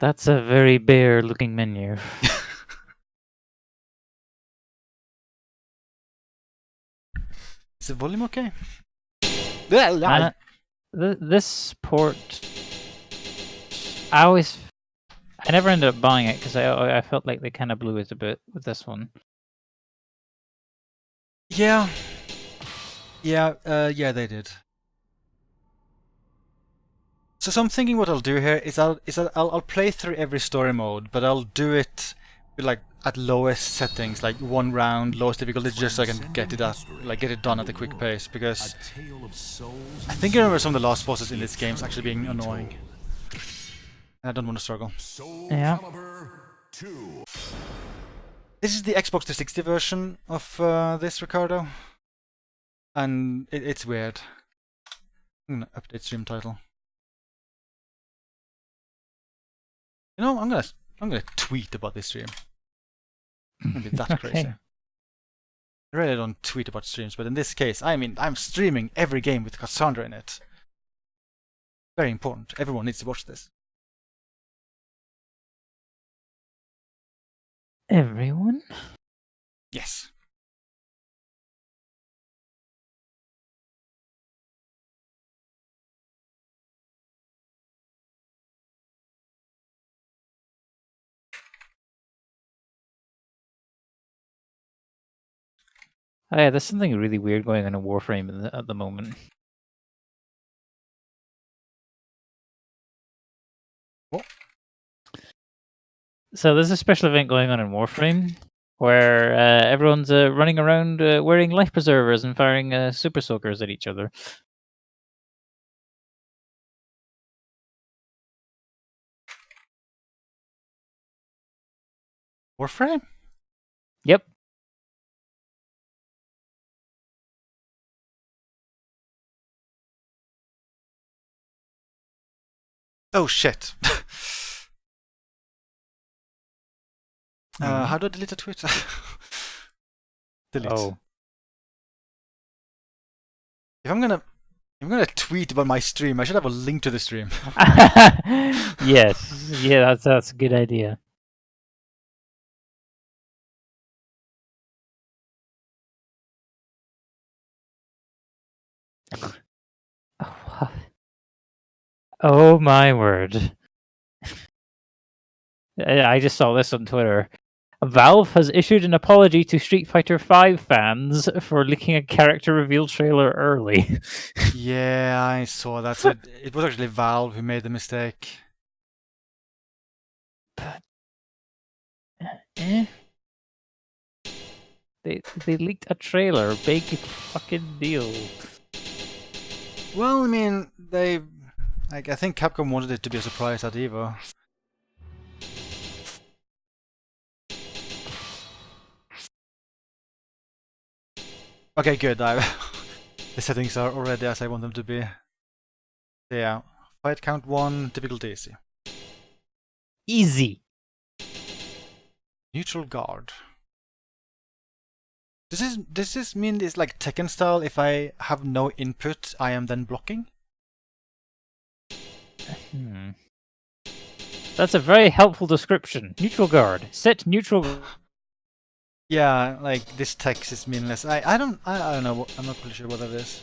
That's a very bare looking menu. Is the volume okay? This port, I never ended up buying it because I felt like they kind of blew it a bit with this one. Yeah. Yeah, they did. So I'm thinking what I'll do here is I'll play through every story mode, but I'll do it with like at lowest settings, like one round, lowest difficulty, just so I can get it done at a quick pace. Because I think I remember some of the last bosses in this game actually being annoying. I don't want to struggle. Yeah. This is the Xbox 360 version of this, Ricardo, and it's weird. I'm gonna update stream title. You know, I'm gonna tweet about this stream. I'm gonna be that crazy. Okay. I really don't tweet about streams, but in this case, I mean, I'm streaming every game with Cassandra in it. Very important. Everyone needs to watch this. Everyone? Yes. Oh, yeah, there's something really weird going on in Warframe at the moment. What? So there's a special event going on in Warframe where everyone's running around wearing life preservers and firing super soakers at each other. Warframe? Yep. Oh shit. How do I delete a tweet? Delete. Oh. If I'm gonna tweet about my stream, I should have a link to the stream. Yes. Yeah, that's a good idea. Oh my word. I just saw this on Twitter. Valve has issued an apology to Street Fighter V fans for leaking a character reveal trailer early. Yeah, I saw that. So it was actually Valve who made the mistake. Eh? They leaked a trailer. Big fucking deal. Well, I mean, I think Capcom wanted it to be a surprise at EVO. Okay, good. The settings are already as I want them to be. Yeah. Fight count 1, difficulty easy. Easy. Neutral guard. Does this mean it's like Tekken style? If I have no input, I am then blocking? That's a very helpful description. Neutral guard. Set neutral. Yeah, like this text is meaninless. I don't know. I'm not really sure what that is.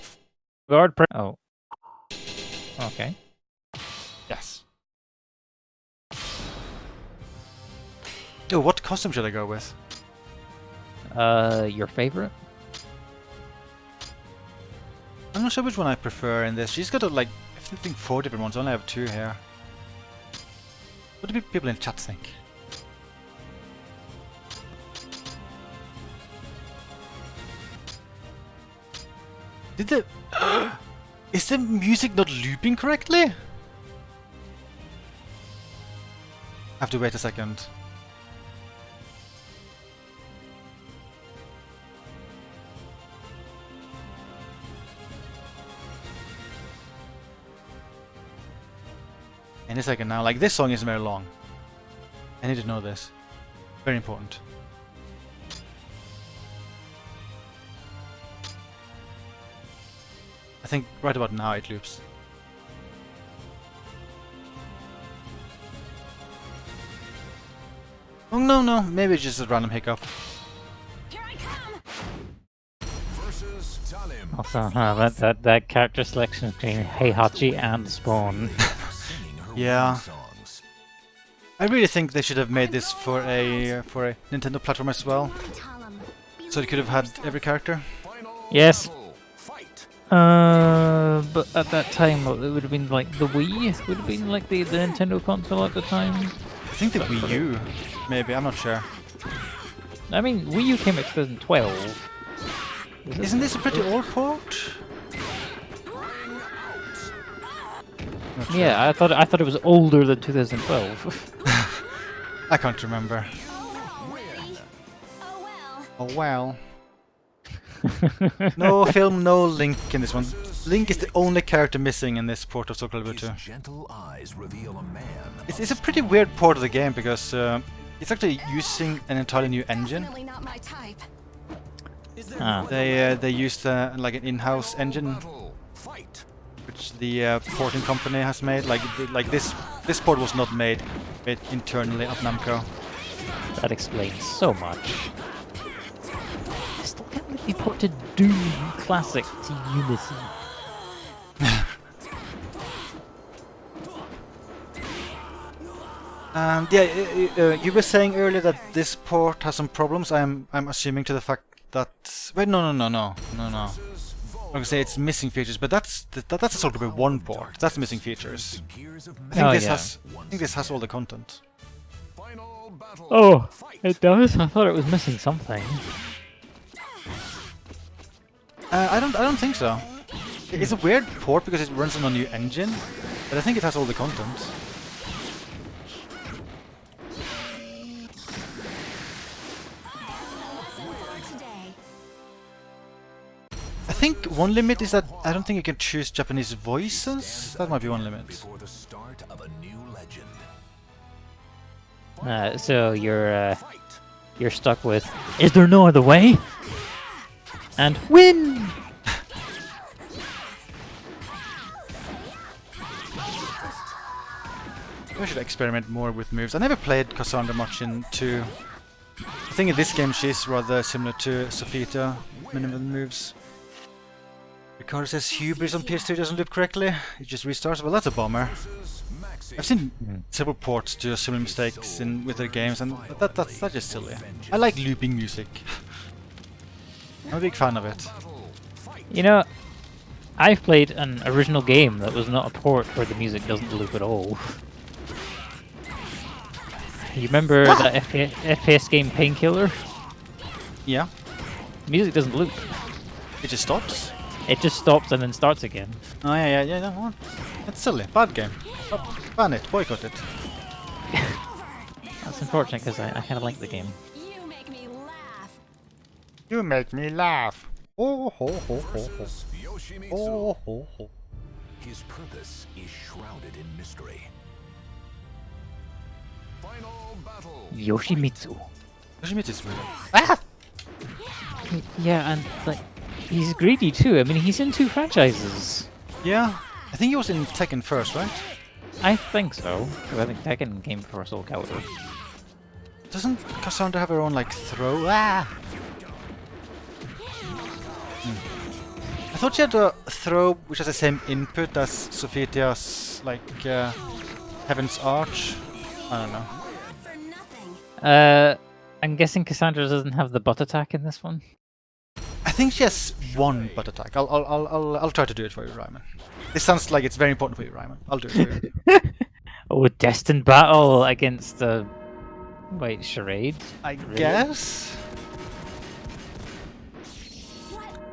Guard. Oh. Okay. Yes. Oh, what costume should I go with? Your favorite? I'm not sure which one I prefer in this. She's got like, I think 4 different ones. I only have 2 here. What do people in chat think? Did the... Is the music not looping correctly? I have to wait a second. In a second now, like this song is very long. I need to know this. Very important. I think right about now it loops. Oh no, maybe it's just a random hiccup. Also, that character selection between Heihachi and Spawn. Yeah. I really think they should have made this for a Nintendo platform as well, so they could have had every character. Yes. But at that time, it would have been like the Wii. Would have been like the Nintendo console at the time. I think the Wii U, maybe. I'm not sure. I mean, Wii U came out 2012. Isn't this a pretty old port? Yeah, I thought it was older than 2012. I can't remember. Oh well. No film, no Link in this one. Link is the only character missing in this port of Soulcalibur 2. It's a pretty weird port of the game because it's actually using an entirely new engine. They used like an in-house engine, which the porting company has made. Like this port was not made internally at Namco. That explains so much. I still can't believe they ported Doom Classic to Unity. Yeah, you were saying earlier that this port has some problems. I'm assuming to the fact that no. I'm gonna say it's missing features, but that's a Soulcalibur 1 port. That's missing features. I think this has all the content. Oh, it does? I thought it was missing something. I don't think so. It's a weird port because it runs on a new engine, but I think it has all the content. I think one limit is that I don't think you can choose Japanese voices. That might be one limit. So you're stuck with, is there no other way? And win! I should experiment more with moves. I never played Cassandra much in 2. I think in this game she's rather similar to Sophita, minimum moves. Ricardo says Hubris on PS3 doesn't loop correctly. It just restarts. Well, that's a bummer. I've seen several ports do similar mistakes with their games, and that's just silly. I like looping music. I'm a big fan of it. You know, I've played an original game that was not a port where the music doesn't loop at all. You remember that FPS game Painkiller? Yeah. The music doesn't loop. It just stops? It just stops and then starts again. Oh yeah, no, that's silly. Bad game. Ban it, boycott it. That's unfortunate because I kind of like the game. You make me laugh. You make me laugh. Oh ho ho ho ho. Oh ho ho. His purpose is shrouded in mystery. Final battle. Yoshimitsu. Yoshimitsu's weird. Ah! Yeah, and like he's greedy too. I mean, he's in 2 franchises. Yeah, I think he was in Tekken first, right? I think so. Because I think Tekken came before Soulcalibur. Doesn't Cassandra have her own like throw? Ah! I thought she had a throw which has the same input as Sophitia's like Heaven's Arch. I don't know. I'm guessing Cassandra doesn't have the butt attack in this one. I think she has one butt attack. I'll try to do it for you, Ryman. This sounds like it's very important for you, Ryman. I'll do it for you. Oh, destined battle against the wait, charade. I guess.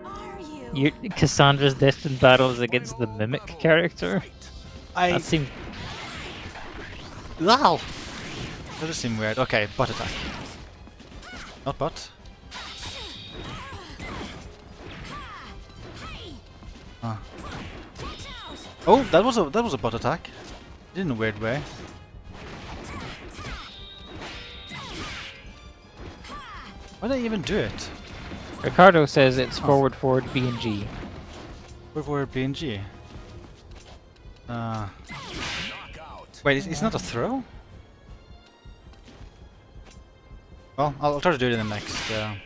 What are you? Cassandra's destined battle is against the mimic character. That seemed. Wow. That does seem weird. Okay, butt attack. Not butt. Oh, that was a butt attack. In a weird way. Why did I even do it? Ricardo says it's forward B and G. Forward B and G. Wait, it's not a throw? Well, I'll try to do it in the next I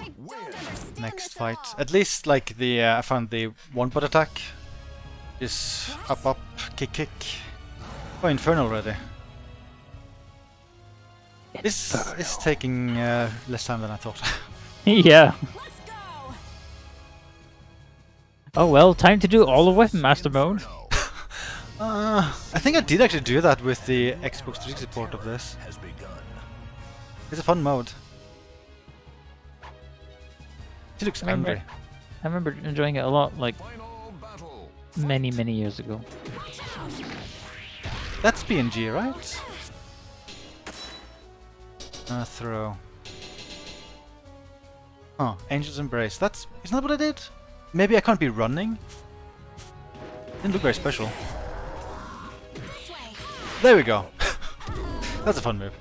don't understand next this fight. all. At least like the I found the one-pot attack is up, kick. Oh, Inferno already. This is taking less time than I thought. Yeah. Let's go. Oh well, time to do all of Weapon Master mode. I think I did actually do that with the Xbox 360 port of this. Has begun. It's a fun mode. He looks Remember- angry. I remember enjoying it a lot, like Final battle. many years ago. That's PNG, right? Throw. Oh, Angel's Embrace. Isn't that what I did? Maybe I can't be running? Didn't look very special. This way. There we go. That's a fun move.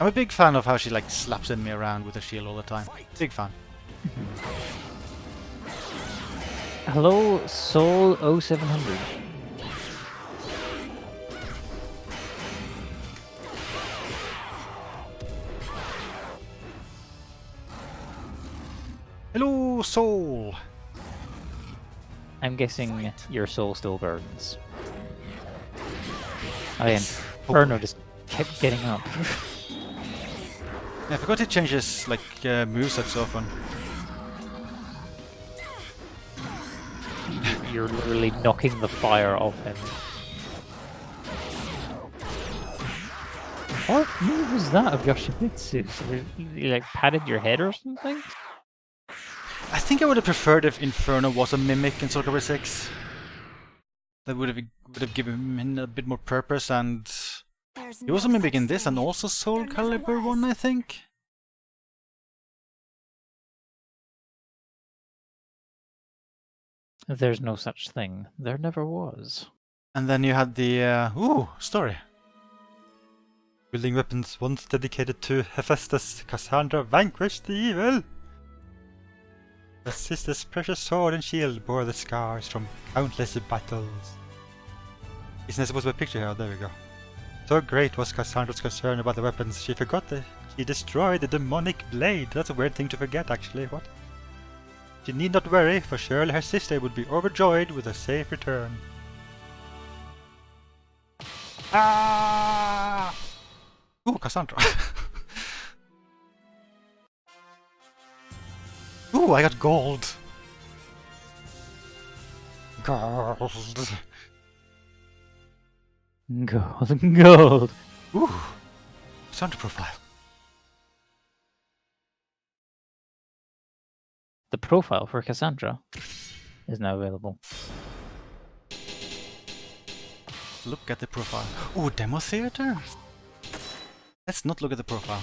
I'm a big fan of how she like slaps in me around with her shield all the time. Big fan. Hello, Soul 0700. Hello, Soul! I'm guessing your soul still burns. Oh yeah, Inferno just kept getting up. Yeah, I forgot to change his like moveset so often. You're literally knocking the fire off him. What move was that of Yoshimitsu's? You like patted your head or something? I think I would have preferred if Inferno was a mimic in Soulcalibur 6. That would have given him a bit more purpose, and There's he was a no mimic in such this and thing. also There never Soulcalibur 1, was. I think. There's no such thing. There never was. And then you had the story. Wielding weapons once dedicated to Hephaestus, Cassandra vanquished the evil. Her sister's precious sword and shield bore the scars from countless battles. Isn't there supposed to be a picture here? There we go. So great was Cassandra's concern about the weapons, she forgot that she destroyed the demonic blade. That's a weird thing to forget, actually. What? She need not worry, for surely her sister would be overjoyed with a safe return. Ah! Ooh, Cassandra. Ooh, I got gold. Gold. Gold. Ooh, Cassandra profile. The profile for Cassandra is now available. Look at the profile. Ooh, demo theater? Let's not look at the profile.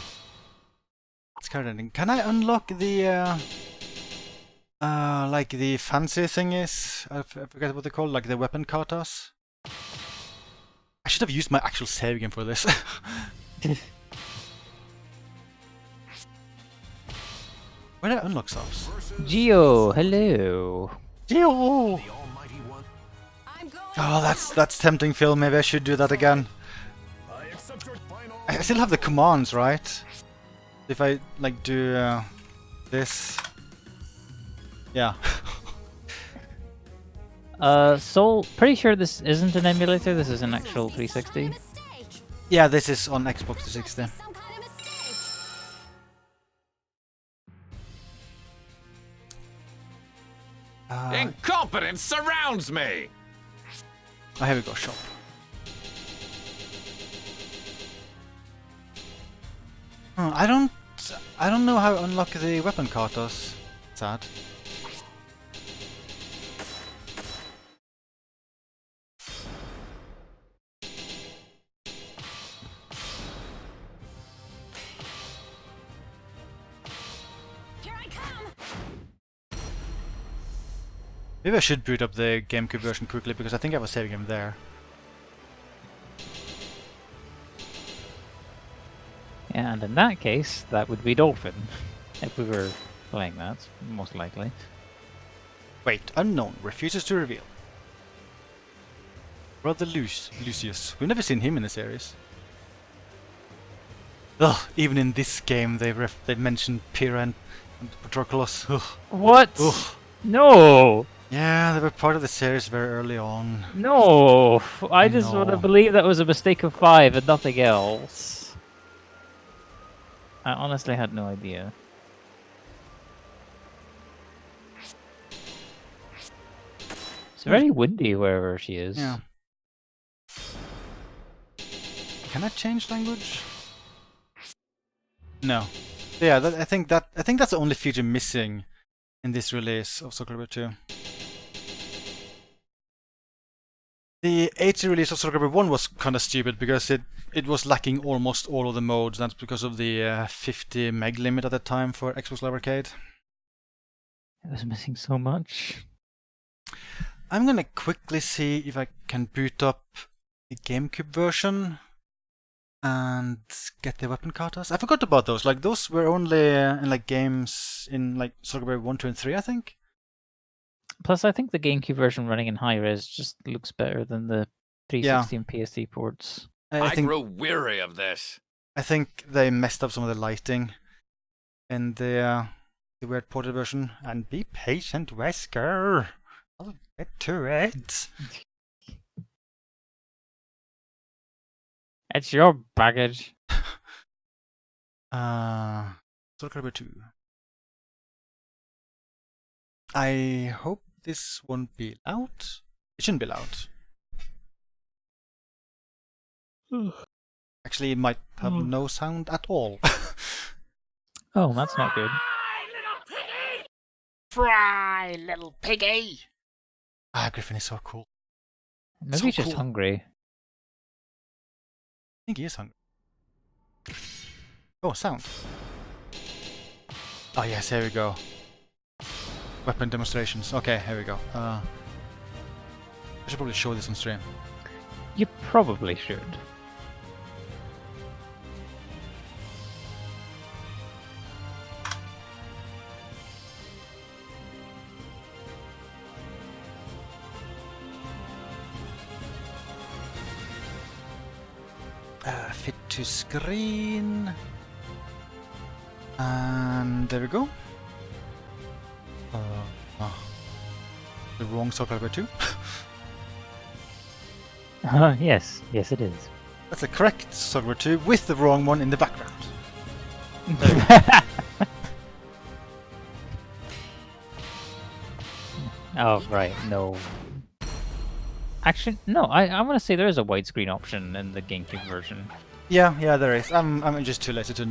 It's current. Can I unlock the like the fancy thingies? I forget what they're called, like the weapon katas? I should have used my actual save game for this. Where did I unlock stuff? Geo, hello. Geo! The Almighty One. I'm going. Oh, that's tempting, Phil. Maybe I should do that again. I accept your final. I still have the commands, right? If I like do this, yeah. Soul, pretty sure this isn't an emulator, this is an actual 360. Mistake. Yeah, this is on Xbox 360. Some kind of mistake. Incompetence surrounds me! Oh, here we go, shop. I don't know how to unlock the weapon katas. Sad. Here I come. Maybe I should boot up the GameCube version quickly because I think I have a save game there. Yeah, and in that case, that would be Dolphin. If we were playing that, most likely. Wait, unknown refuses to reveal. Brother Lucius. We've never seen him in the series. Ugh, even in this game they've mentioned Pyrrha and Patroclus. Ugh. What? Ugh. No! Yeah, they were part of the series very early on. No! I just want to know. believe that was a mistake of 5 and nothing else. I honestly had no idea. It's very windy wherever she is. Yeah. Can I change language? No. Yeah, I think that's the only feature missing in this release of Soulcalibur 2. The HD release of Soulcalibur 1 was kind of stupid because it was lacking almost all of the modes. That's because of the 50 meg limit at the time for Xbox Live Arcade. It was missing so much. I'm gonna quickly see if I can boot up the GameCube version and get the weapon katas. I forgot about those. Like those were only in like games in like Soulcalibur 1, 2, and 3, I think. Plus, I think the GameCube version running in high res just looks better than the 360 and PSD ports. I grow weary of this. I think they messed up some of the lighting in the weird ported version. And be patient, Wesker. I'll get to it. It's your baggage. Soulcalibur 2. I hope this won't be loud. It shouldn't be loud. Actually, it might have no sound at all. Oh, that's not good. Fry, little piggy! Ah, Griffin is so cool. Maybe So he's just cool. hungry. I think he is hungry. Oh, sound. Oh yes, here we go. Weapon demonstrations. Okay, here we go. I should probably show this on stream. You probably should. Fit to screen. And there we go. The wrong Soulcalibur 2. Yes, yes, it is. That's the correct Soulcalibur 2 with the wrong one in the background. Oh, right, no. Actually, no, I want to say there is a widescreen option in the GameCube version. Yeah, there is. I'm just too lazy to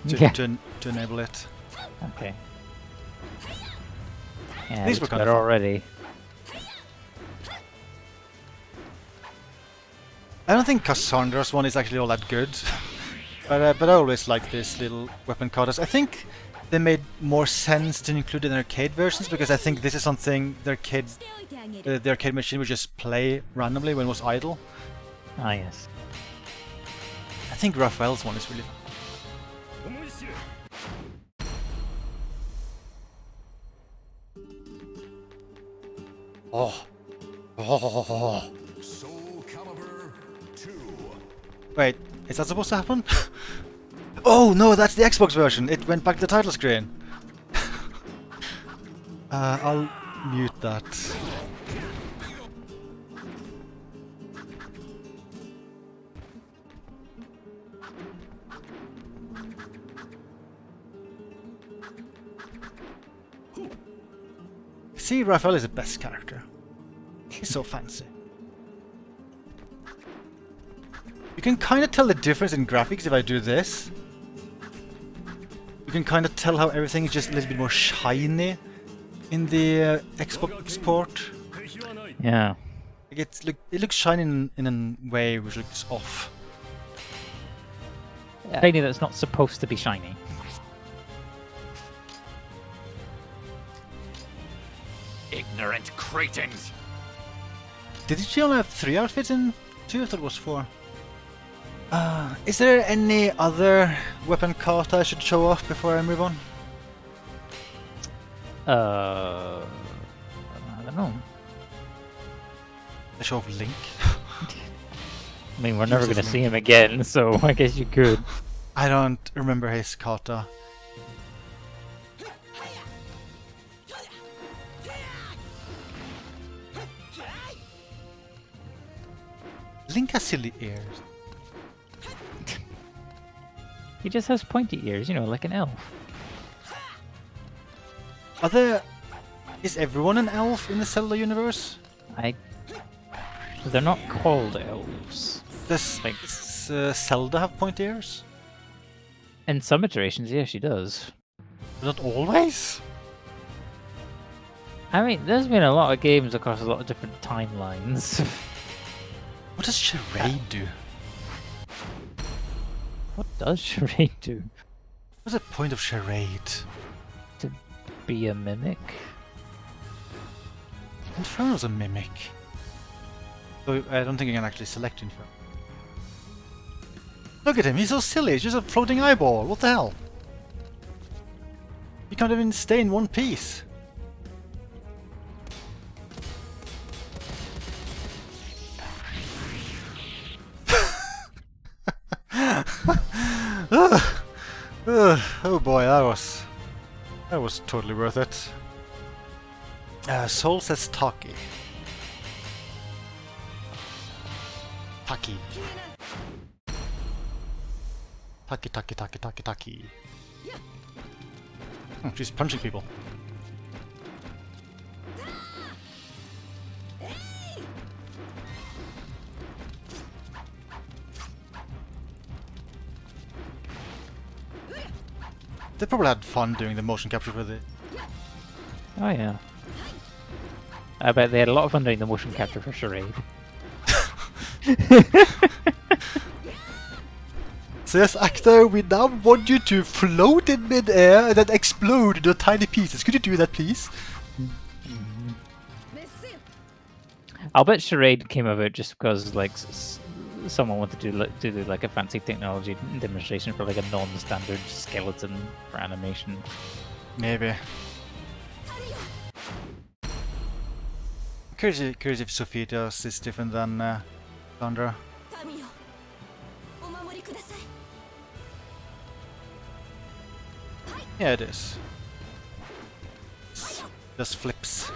Yeah. to enable it. Okay. Yeah, These it's were kind of better fun. already. I don't think Cassandra's one is actually all that good, but I always like this little weapon katas. I think they made more sense to include in arcade versions because I think this is something the arcade machine would just play randomly when it was idle. Ah, yes. I think Raphael's one is really fun. Oh. Soulcalibur 2. Wait, is that supposed to happen? Oh no, that's the Xbox version. It went back to the title screen. I'll mute that. See, Raphael is the best character. He's so fancy. You can kind of tell the difference in graphics if I do this. You can kind of tell how everything is just a little bit more shiny in the Xbox port. Yeah. Like it looks shiny in a way which looks off. Shiny that's not supposed to be shiny. Ignorant cretins. Did she only have 3 outfits in 2? I thought it was 4. Is there any other weapon kata I should show off before I move on? I don't know. I show off Link. I mean, we're never Uses going to me. see him again, so I guess you could. I don't remember his kata. Link has silly ears. He just has pointy ears, you know, like an elf. Are there... Is everyone an elf in the Zelda universe? They're not called elves. Does Like- Zelda have pointy ears? In some iterations, yeah, she does. But not always? I mean, there's been a lot of games across a lot of different timelines. What does Charade do? What does Charade do? What's the point of Charade? To be a mimic? Inferno's a mimic. So I don't think you can actually select Inferno. Look at him, he's so silly, he's just a floating eyeball, what the hell? He can't even stay in one piece. Oh boy, that was totally worth it. Soul says Taki. Taki. Taki. Oh, she's punching people. They probably had fun doing the motion capture with it. Oh yeah. I bet they had a lot of fun doing the motion capture for Charade. Says actor, we now want you to float in mid-air and then explode into tiny pieces. Could you do that, please? I'll bet Charade came about just because like someone wanted to do like a fancy technology demonstration for like a non-standard skeleton for animation. Maybe. Curious if Sophia's is different than Cassandra. Yeah, it is. Just flips.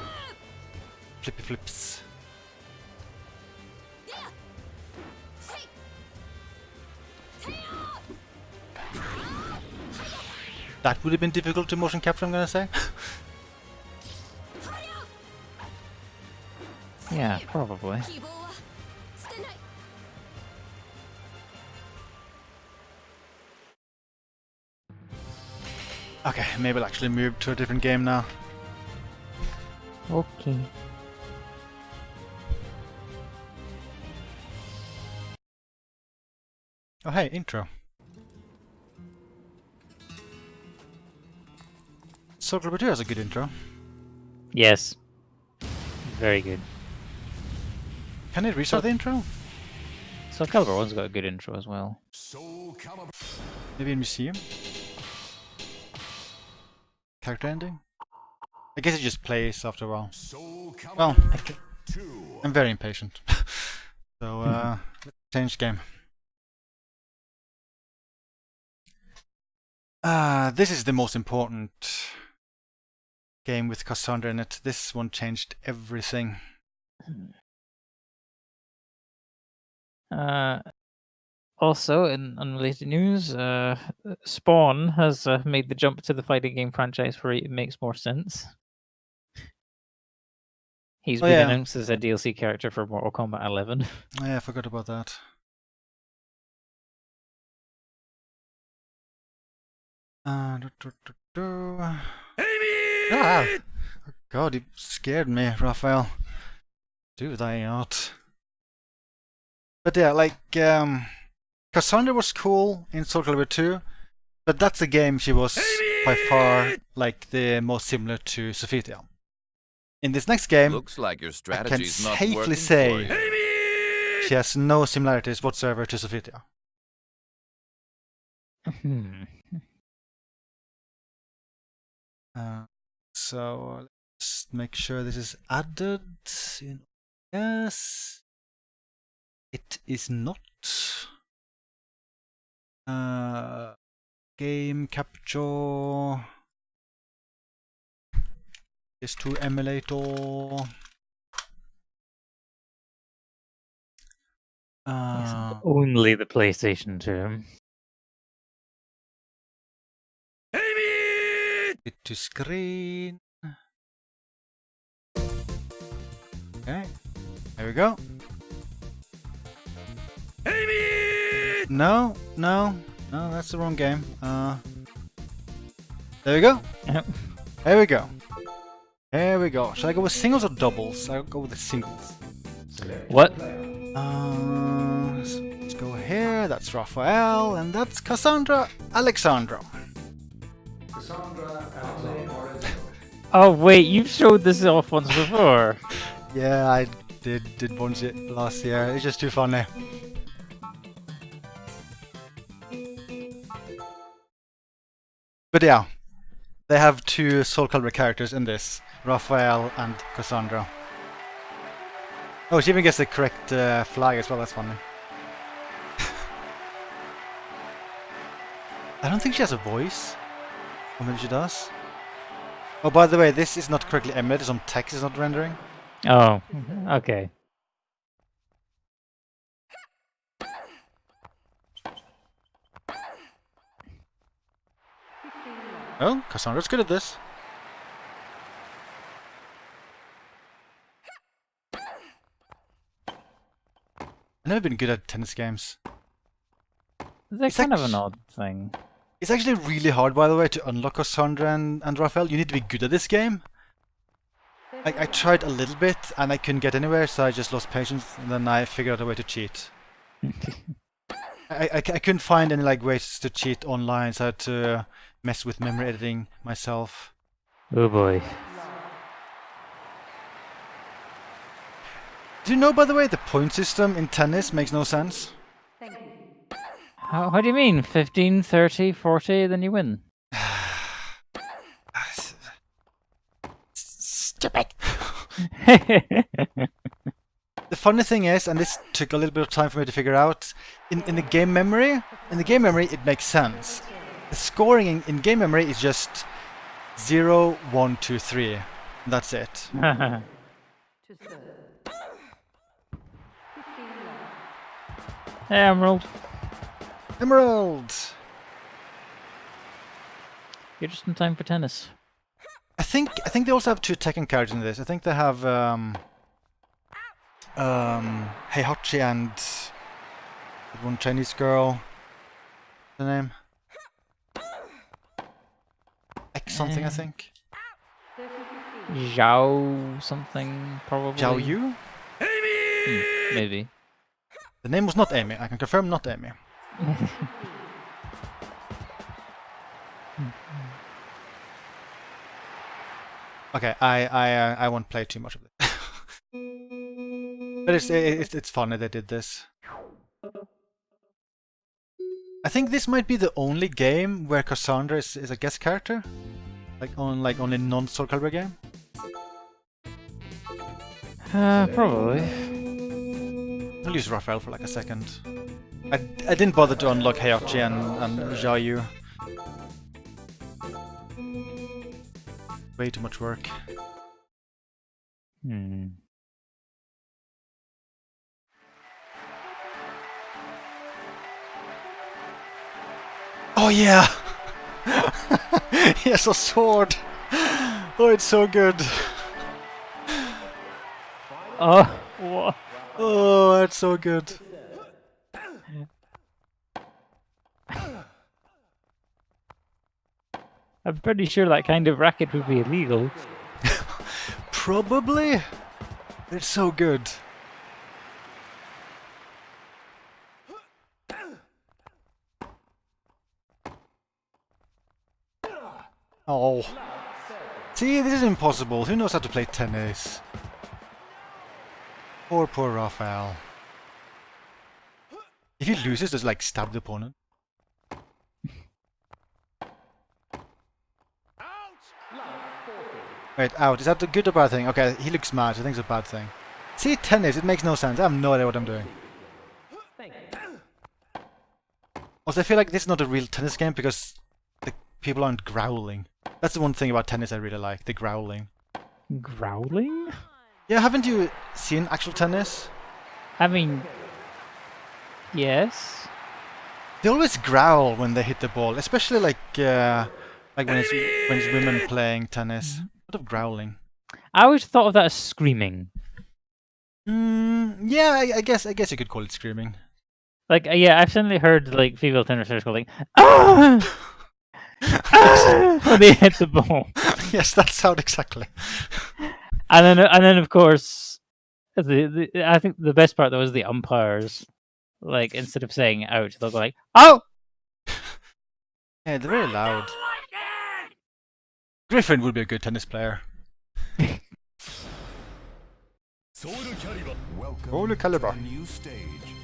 Flippy flips. That would have been difficult to motion capture, I'm gonna say. Yeah, probably. Okay, maybe I'll actually move to a different game now. Okay. Oh hey, intro. Soulcalibur 2 has a good intro. Yes. Very good. Can it restart the intro? Soulcalibur 1's got a good intro as well. Soulcalibur. Maybe in Museum? Character ending? I guess it just plays after a while. Soulcalibur Well, 2. I'm very impatient. So, let's change game. This is the most important game with Cassandra in it. This one changed everything. Also, in unrelated news, Spawn has made the jump to the fighting game franchise where it makes more sense. He's been announced as a DLC character for Mortal Kombat 11. Yeah, I forgot about that. Ah! God, you scared me, Raphael. Do they not? But yeah, like, Cassandra was cool in Soulcalibur 2, but that's a game she was by far like the most similar to Sophia. In this next game, Looks like your I can strategy's not safely working say for you. she has no similarities whatsoever to Sophia. So let's make sure this is added in. Yes. It is not. Game capture. PS2 emulator. Only the PlayStation 2. It to screen. Okay, there we go. No, that's the wrong game. There we go. Yep. There we go. There we go. Should I go with singles or doubles? I'll go with the singles. What? Let's go here. That's Raphael, and that's Cassandra Alexandra. Oh wait, you showed this off once before. Yeah, I did once last year. It's just too funny. But yeah, they have two Soulcalibur characters in this, Raphael and Cassandra. Oh, she even gets the correct flag as well, that's funny. I don't think she has a voice. Or maybe she does. Oh, by the way, this is not correctly emulated, some text is not rendering. Oh, okay. Oh, Cassandra's good at this. I've never been good at tennis games. That's kind of an odd thing. It's actually really hard, by the way, to unlock Cassandra and Raphael. You need to be good at this game. I tried a little bit and I couldn't get anywhere, so I just lost patience, and then I figured out a way to cheat. I couldn't find any like ways to cheat online, so I had to mess with memory editing myself. Oh boy. Do you know, by the way, the point system in tennis makes no sense? How do you mean? 15, 30, 40, then you win? Stupid! The funny thing is, and this took a little bit of time for me to figure out, in the game memory, it makes sense. The scoring in game memory is just 0, 1, 2, 3. That's it. Emerald. Emerald! You're just in time for tennis. I think they also have two Tekken characters in this. I think they have Heihachi and one Chinese girl. What's her name? X something, I think. Zhao something, probably. Zhao Yu? Maybe. The name was not Amy. I can confirm, not Amy. Okay, I won't play too much of it. But it's funny they did this. I think this might be the only game where Cassandra is a guest character, like only non-Soulcalibur game. Probably. I'll use Raphael for like a second. I didn't bother to unlock Heihachi and Zhao Yu. Way too much work. Oh yeah! He has a sword! Oh, it's so good! Oh, what? Oh, that's so good. I'm pretty sure that kind of racket would be illegal. Probably. It's so good. Oh. See, this is impossible. Who knows how to play tennis? Poor Raphael. If he loses, just like stab the opponent. Wait, out. Is that a good or bad thing? Okay, he looks mad. I think it's a bad thing. See, tennis, it makes no sense. I have no idea what I'm doing. Also, I feel like this is not a real tennis game because the people aren't growling. That's the one thing about tennis I really like, the growling. Growling? Yeah, haven't you seen actual tennis? I mean, yes. They always growl when they hit the ball, especially like when it's women playing tennis. A lot of growling. I always thought of that as screaming. Yeah, I guess you could call it screaming. Like, yeah, I've suddenly heard like female tennis players going, "Ah!" Ah! when they hit the ball. Yes, that sound exactly. And then of course, I think the best part though is the umpires. Like instead of saying "ouch," they'll go like "oh." Yeah, they're very loud. Griffin would be a good tennis player. Welcome Soulcalibur. to a new stage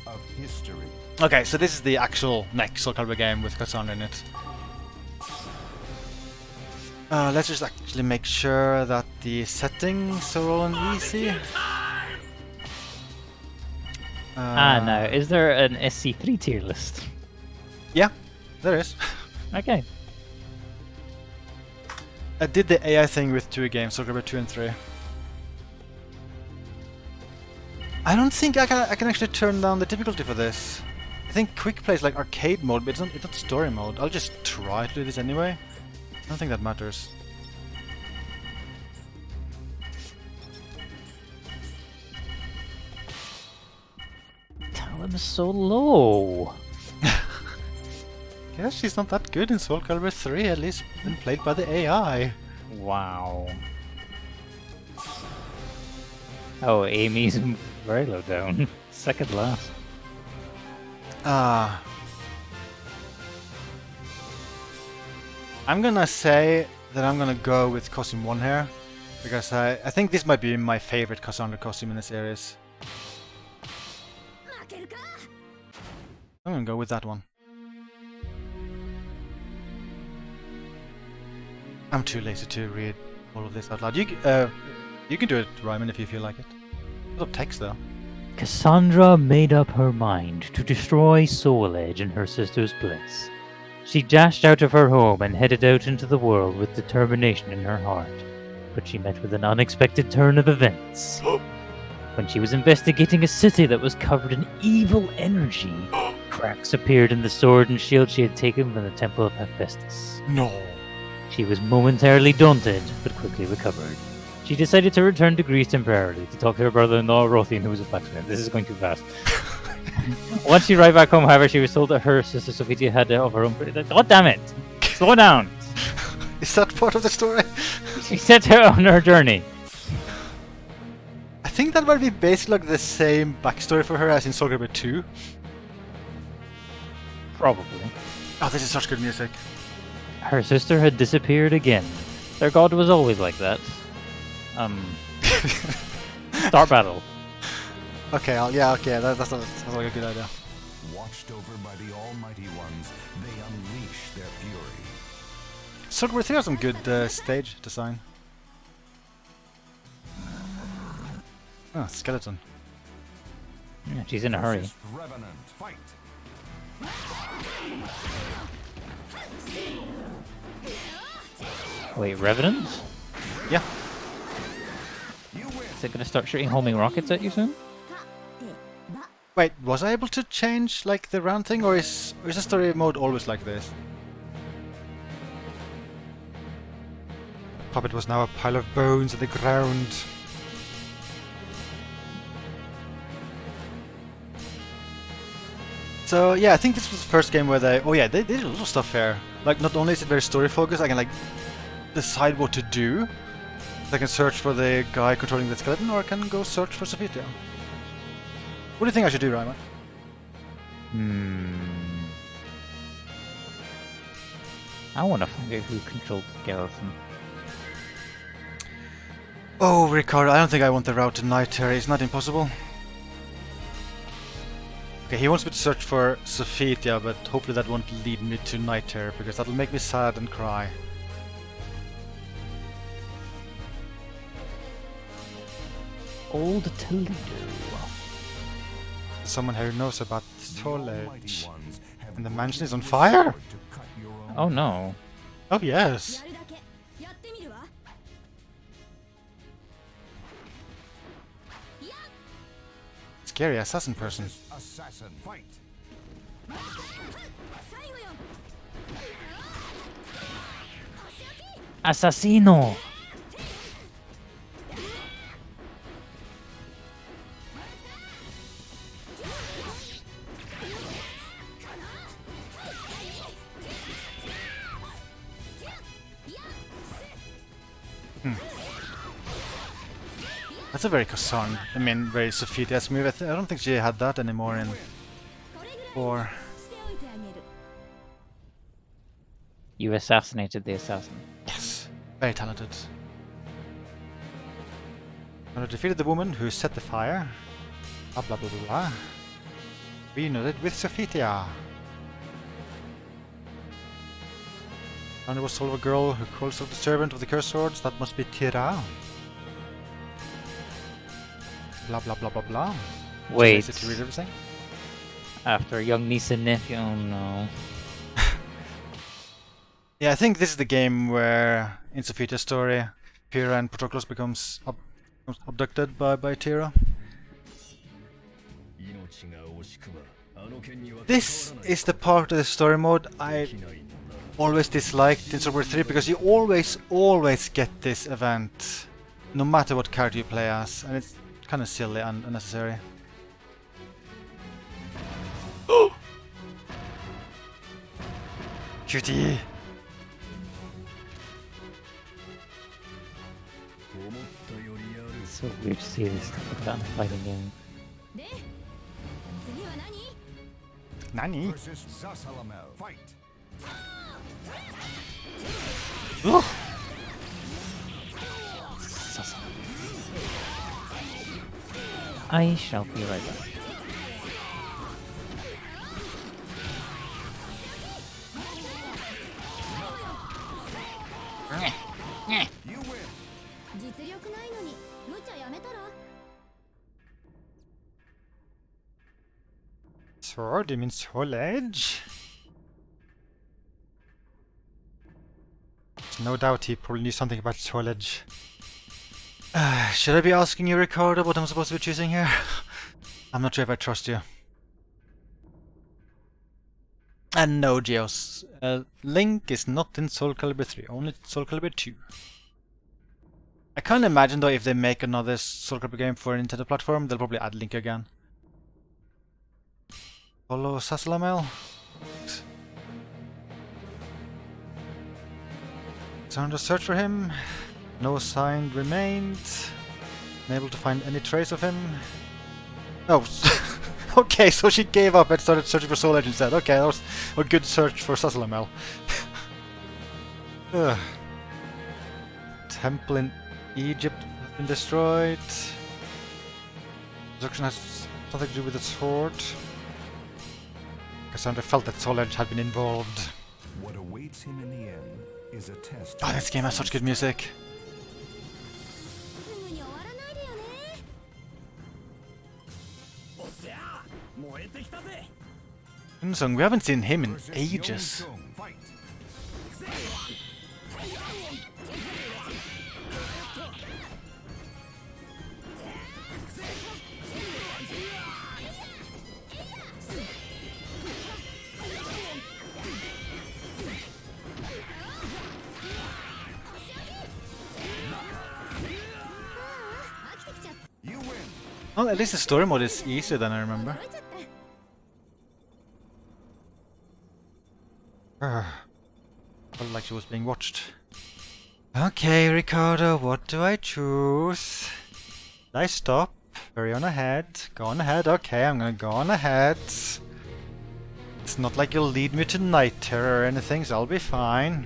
of history. Okay, so this is the actual next Soulcalibur game with Cassandra in it. Let's just actually make sure that the settings are all on easy. Now, is there an SC3 tier list? Yeah, there is. Okay. I did the AI thing with 2 games, Soulcalibur 2 and 3. I don't think I can actually turn down the difficulty for this. I think quick play is like arcade mode, but it's not story mode. I'll just try to do this anyway. I don't think that matters. Talon is so low. Guess she's not that good in Soulcalibur 3, at least when played by the AI. Wow. Oh, Amy's very low down. Second last. I'm gonna say that I'm gonna go with costume 1 here, because I think this might be my favorite Cassandra costume in the series. I'm gonna go with that one. I'm too lazy to read all of this out loud. You can do it, Ryman, if you feel like it. A lot of text though. Cassandra made up her mind to destroy Soul Edge in her sister's place. She dashed out of her home and headed out into the world with determination in her heart. But she met with an unexpected turn of events. When she was investigating a city that was covered in evil energy, cracks appeared in the sword and shield she had taken from the Temple of Hephaestus. No. She was momentarily daunted, but quickly recovered. She decided to return to Greece temporarily to talk to her brother-in-law Rothian, who was a blacksmith. This is going too fast. Once she arrived back home, however, she was told that her sister Sophia had of her own. God damn it! Slow down! Is that part of the story? She set her on her journey. I think that might be basically like the same backstory for her as in Soulcalibur 2. Probably. Oh, this is such good music. Her sister had disappeared again. Their god was always like that. Start battle. Okay, that's like a good idea. Watched over by the Almighty Ones, they unleash their fury. Soulcalibur 3 has some good stage design. Oh, skeleton. Yeah, she's in a hurry. Resist Revenant, fight! Wait, Revenant? Yeah. Is it gonna start shooting homing rockets at you soon? Wait, was I able to change like the round thing, or is the story mode always like this? Puppet was now a pile of bones on the ground. So yeah, I think this was the first game where they did a lot of stuff here. Like, not only is it very story focused, I can like decide what to do. I can search for the guy controlling the skeleton, or I can go search for Sophia. What do you think I should do, Raima? I want to find out who controlled the skeleton. Oh, Ricardo, I don't think I want the route to Night Terror. It's not impossible. Okay, he wants me to search for Sophia, but hopefully that won't lead me to Night Terror, because that'll make me sad and cry. Old Toledo. Someone who knows about The Soul Almighty Edge. Ones have And the mansion is on fire? To cut your own Oh no. Oh yes. やるだけやってみるわ。 Scary assassin person. assassin. Fight. 最後よ。 Assassino! That's a very Cassandra, I mean, very Sophia-esque move. I don't think she had that anymore in 4. しておいてあげる。 You assassinated the assassin. Yes, very talented. And I defeated the woman who set the fire. Blah blah blah blah blah. Reunited with Sophia. And there was sort of a girl who calls herself the servant of the cursed swords. That must be Tira. Blah blah blah blah blah. Wait. Did you read everything? After young niece and nephew. Oh no. Yeah, I think this is the game where, in Sophia's story, Pyrrha and Patroclus becomes abducted by Tira. This is the part of the story mode I always disliked in Soulcalibur 3 because you always get this event, no matter what character you play as, and it's kind of silly and unnecessary. Cutie! It's so weird to see this stuff like that in a fighting game. で、次は何？ Nani? Versus Zasalamel. Fight. Ugh. I shall be right back. You win. 実力ないのに無茶やめたら？ Sword? You mean Soul Edge? No doubt he probably knew something about Soul Edge. Should I be asking you, Ricardo, what I'm supposed to be choosing here? I'm not sure if I trust you. And no, Geos. Link is not in Soulcalibur 3, only Soulcalibur 2. I can't imagine though if they make another Soulcalibur game for a Nintendo platform, they'll probably add Link again. Follow Zasalamel. Cassandra search for him. No sign remained. Unable to find any trace of him. Oh, okay, so she gave up and started searching for Soul Edge instead. Okay, that was a good search for Zasalamel. Temple in Egypt has been destroyed. Destruction has something to do with the sword. Cassandra felt that Soul Edge had been involved. What awaits him in the end is a test. Oh, this game has such good music. すぐに終わらないでよね。 Unsung, we haven't seen him in Versus ages. Young-sung. Fight. You win. Well, at least the story mode is easier than I remember. 驚いちゃった。 Felt like she was being watched. Okay, Ricardo, what do I choose? Should I stop? Hurry on ahead. Go on ahead. Okay, I'm gonna go on ahead. It's not like you'll lead me to Night Terror or anything, so I'll be fine.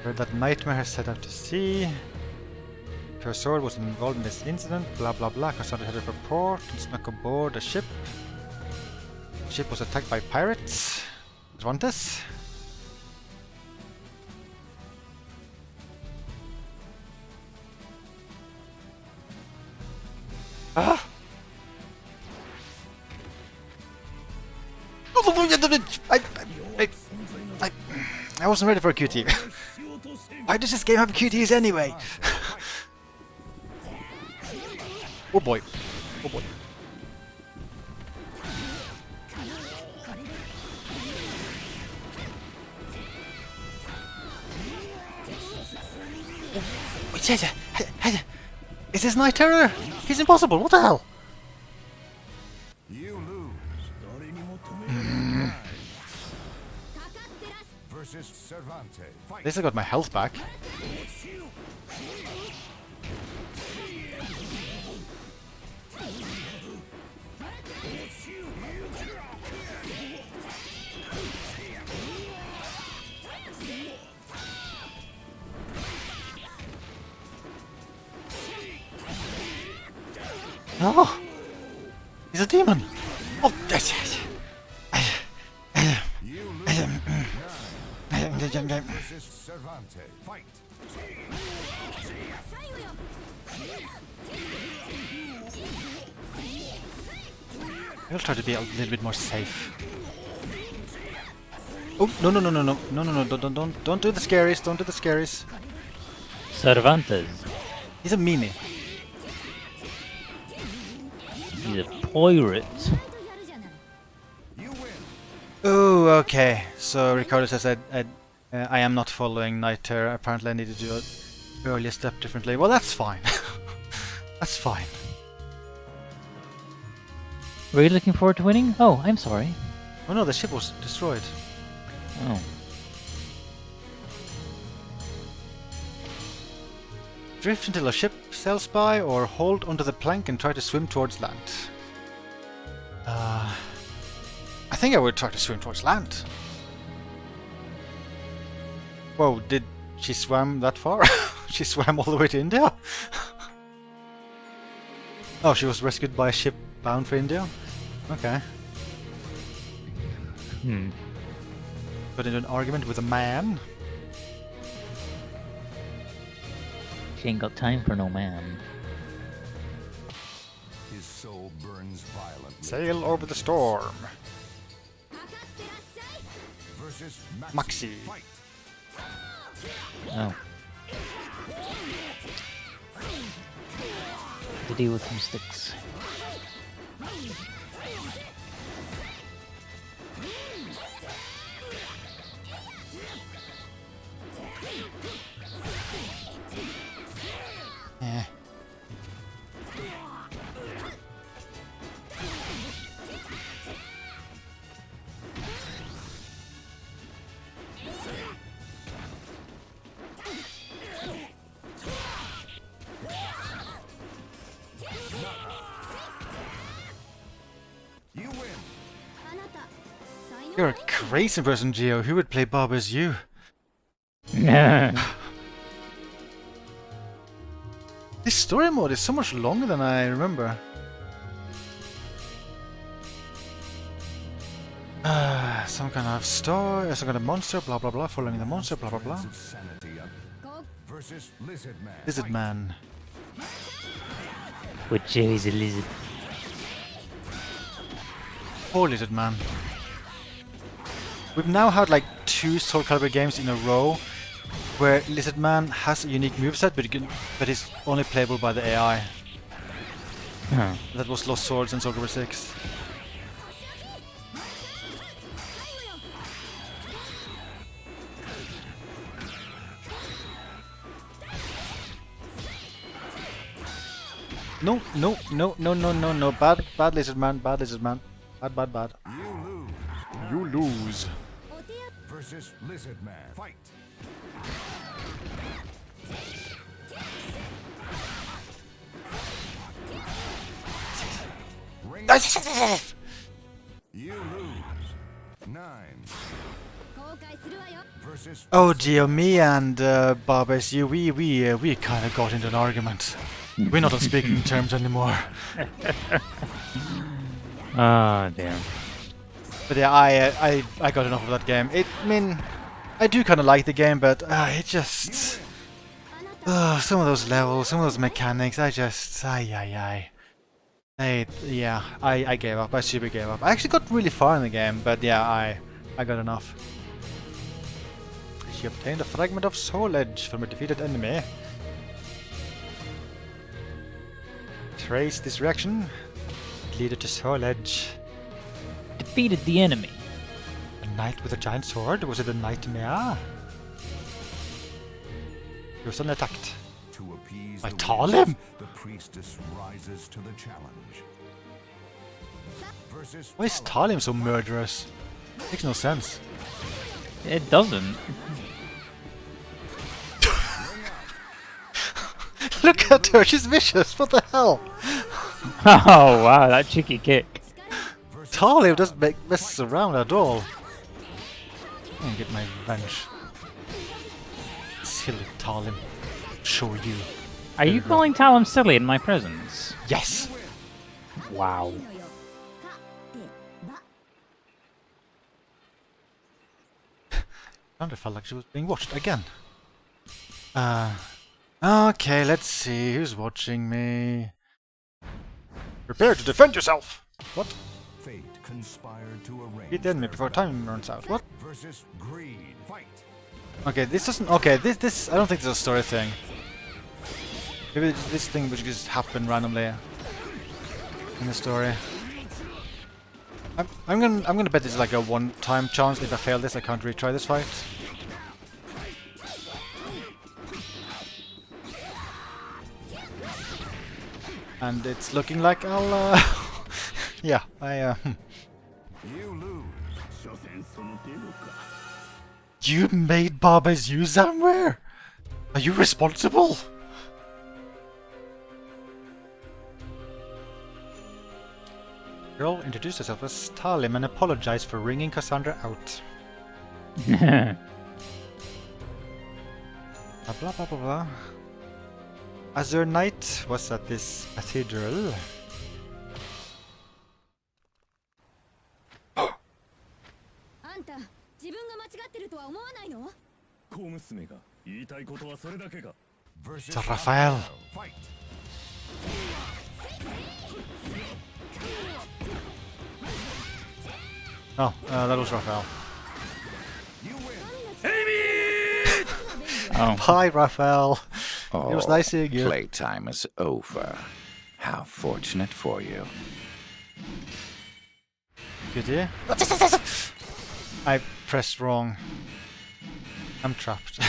Heard that Nightmare has set out to sea. Her sword was involved in this incident, blah blah blah. Cassandra headed for port and snuck aboard a ship. The ship was attacked by pirates. Atlantis. Ah! I wasn't ready for a QT. Why does this game have QTs anyway? Oh boy. Oh boy. Is this Night Terror? He's impossible. What the hell? You lose. Versus Cervantes. At Fight. least I got my health back. Oh! He's a demon! Oh! You lose. Versus Cervantes. Fight. I'll try to be a little bit more safe. Oh, no, no, no, no, no, no, no, no, don't do the scaries, don't do the scaries. Cervantes. He's a meanie. He's a pirate. You win. Oh, okay. So Ricardo says I am not following Night Terror. Apparently I need to do an earlier step differently. Well, that's fine. That's fine. Were you looking forward to winning? Oh, I'm sorry. Oh no, the ship was destroyed. Oh. Drift until a ship sails by, or hold onto the plank and try to swim towards land. I think I would try to swim towards land. Whoa, did she swim that far? She swam all the way to India? Oh, she was rescued by a ship bound for India? Okay. Got into an argument with a man. She ain't got time for no man. His soul burns violently. Sail over the storm. Versus Maxi. Fight. Oh. To deal with some sticks. Eh. You win. You're a crazy person, Geo. Who would play Bob as you? This story mode is so much longer than I remember. Some kind of story, some kind of monster, blah blah blah, following the monster, blah blah blah. Of sanity versus Lizard Man. Lizard Fight. Man. But Jerry's a lizard. Poor Lizard Man. We've now had like 2 Soulcalibur games in a row where Lizard Man has a unique moveset, but it's only playable by the AI. Huh. That was Lost Swords and Soulcalibur 6. No, no, no, no, no, no, no. Bad Lizard Man, bad Lizard Man. Bad. You lose. You lose. Versus Lizard Man. Fight. Ring. You lose. 9 versus Oh dear, me and Bob SU, we kind of got into an argument. We're not on speaking terms anymore. Ah, damn. But yeah, I got enough of that game. I mean, I do kind of like the game, but it just some of those levels, some of those mechanics, I just ay. Yeah, I gave up. I super gave up. I actually got really far in the game, but yeah, I got enough. She obtained a fragment of soul edge from a defeated enemy. Trace this reaction. Lead to soul edge. Defeated the enemy. A knight with a giant sword? Was it a nightmare? He was unattacked. To appease I the told witches, him. the priestess rises to the challenge. Versus Why is Talim so murderous? Makes no sense. It doesn't. Look at her, she's vicious, what the hell? Oh wow, that cheeky kick. Talim doesn't mess around at all. I'm gonna get my revenge. Silly Talim. Show you. Are you calling Talum silly in my presence? Yes! Wow. のよかでば Cassandra felt like she was being watched again. Okay, let's see who's watching me. Prepare to defend yourself! What? fate conspired to arrange Beat the enemy their before time runs out. What? versus greed. Fight. Okay, this doesn't. Okay, this. I don't think this is a story thing. Maybe this thing which just happened randomly in the story. I'm gonna bet this is like a one-time chance. If I fail this, I can't retry this fight. And it's looking like I'll. Yeah, You lose. You made Barbers use Zamware? Are you responsible? Girl introduced herself as Talim and apologized for ringing Cassandra out. Blah blah blah blah blah. Azure Knight was at this cathedral. あんた自分が間違ってるとは思わないの 小娘が言いたいことはそれだけか。 Versus It's Raphael. Fight. Oh, that was Raphael. You win. Oh. Hi, Raphael. Oh, It was nice seeing you. Playtime is over. How fortunate for you. Good year. I pressed wrong. I'm trapped.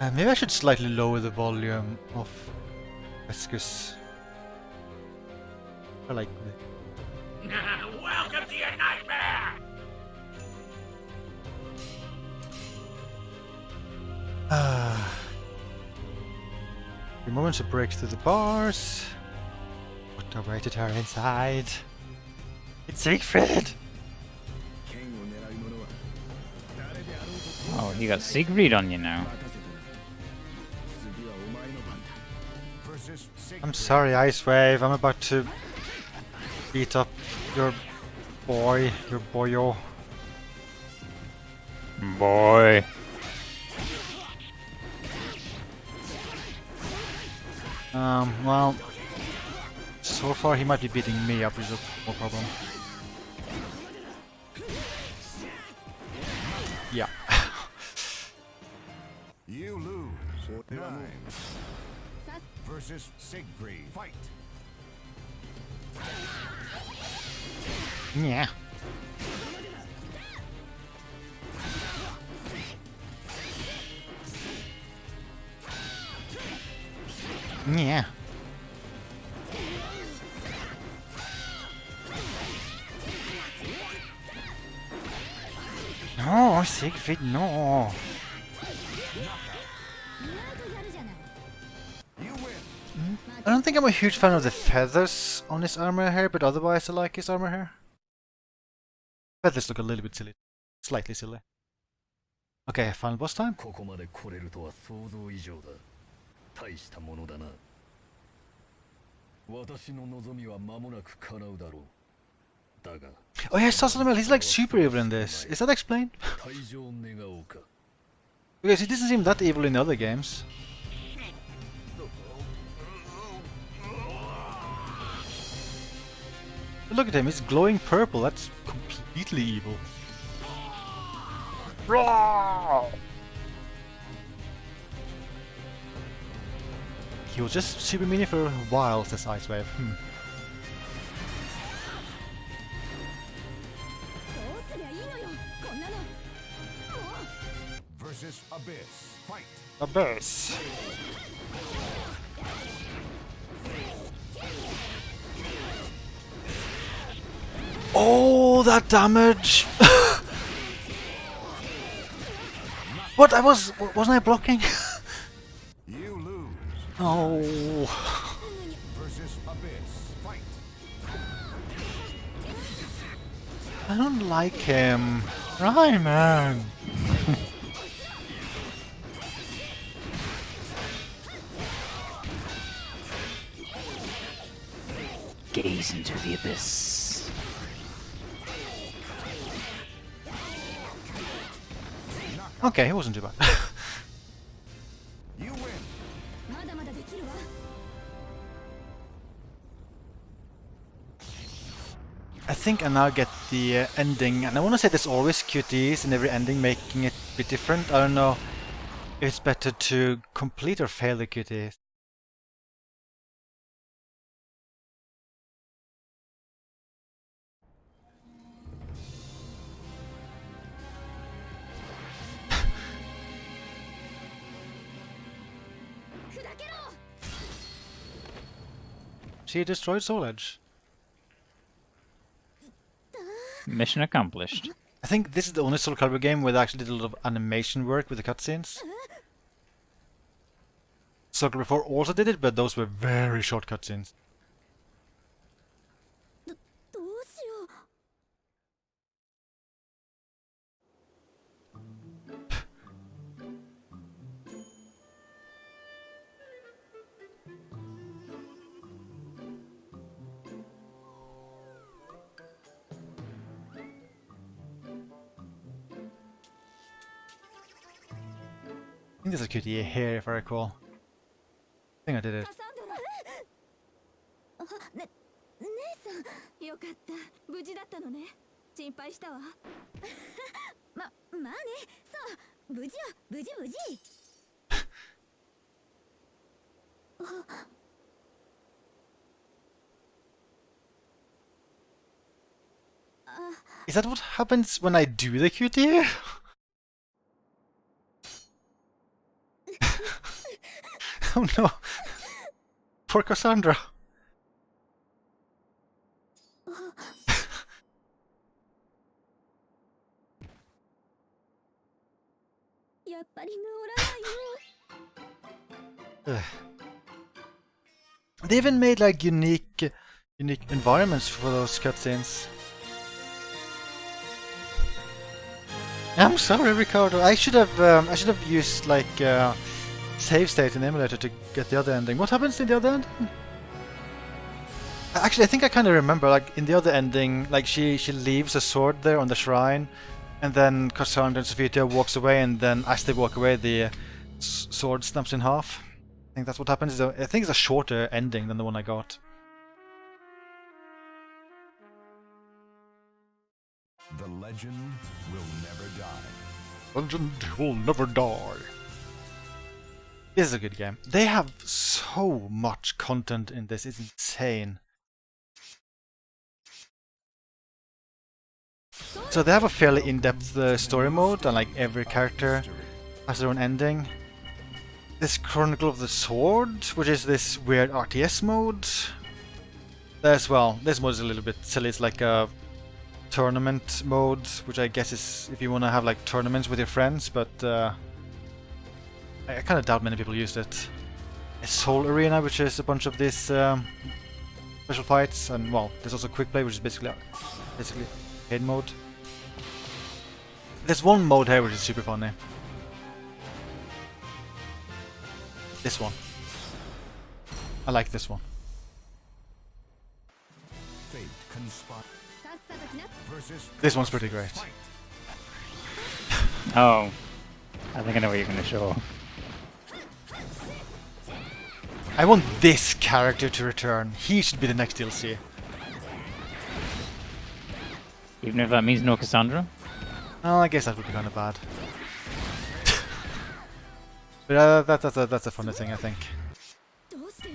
Maybe I should slightly lower the volume of Wesker's. I like the... Welcome to your nightmare! The moment to break through the bars. What awaited her inside? It's Siegfried! Oh, you got Siegfried on you now. Versus I'm sorry, Ice Wave. I'm about to beat up your boy, your boyo. Boy. Well, so far he might be beating me up, which is no problem. Yeah. You lose. 9. Versus Siegfried. Fight. Yeah. Yeah. No, Siegfried, no. 意外とやるじゃない You win. I don't think I'm a huge fan of the feathers on his armor here, but otherwise I like his armor here. Feathers look a little bit silly. Slightly silly. Okay, final boss time. ここまで来れるとは想像以上だ。大したものだな。私の望みは間もなく叶うだろう。だが、 Oh yeah, Soulcalibur, he's like super evil in this. Is that explained? 退場願おうか。 Because he doesn't seem that evil in the other games. Look at him, he's glowing purple. That's completely evil. He was just super meanie for a while, says Ice Wave. どうすりゃいいのよこんなの。もう Versus Abyss. Fight. Abyss. Oh, that damage! What? Wasn't I blocking? You lose. Oh. Versus Abyss. Fight. I don't like him. Rayman. Gaze into the abyss. Okay, he wasn't too bad. You win. まだまだできるわ。 I think I now get the ending, and I want to say there's always QTEs in every ending, making it a bit different. I don't know if it's better to complete or fail the QTEs. She destroyed Soul Edge. Mission accomplished. I think this is the only Soulcalibur game where they actually did a lot of animation work with the cutscenes. Soulcalibur 4 also did it, but those were very short cutscenes. どうしよう。 I think there's a QTE here if I recall. I think I did it. カサンドラ。あ、姉さん、よかった。無事だったのね。心配したわ。まあね。そう、無事よ、無事。Is that what happens when I do the QTE? Oh no! Poor Cassandra! やっぱり治らないよ。 They even made like unique environments for those cutscenes. I'm sorry, Ricardo. I should have used like save state in emulator to get the other ending. What happens in the other ending? Actually, I think I kind of remember. Like in the other ending, like she leaves a sword there on the shrine, and then Cassandra and Sophia walks away, and then as they walk away, the sword snaps in half. I think that's what happens. I think it's a shorter ending than the one I got. The legend will never die. Legend will never die. This is a good game. They have so much content in this. It's insane. So they have a fairly in-depth story mode, and like every character has their own ending. This Chronicle of the Sword, which is this weird RTS mode. As well, this mode is a little bit silly. It's like a tournament mode, which I guess is if you want to have like tournaments with your friends, but I kind of doubt many people used it. A Soul Arena, which is a bunch of these special fights, and well, there's also Quick Play, which is basically paid mode. There's one mode here which is super funny. This one. I like this one. Fate conspire. さっさと来な。 Versus This one's pretty great. fight. Oh, I think I know what you're going to show. I want this character to return. He should be the next DLC. Even if that means no Cassandra? Well, I guess that would be kind of bad. But that's a funny thing, I think. どうして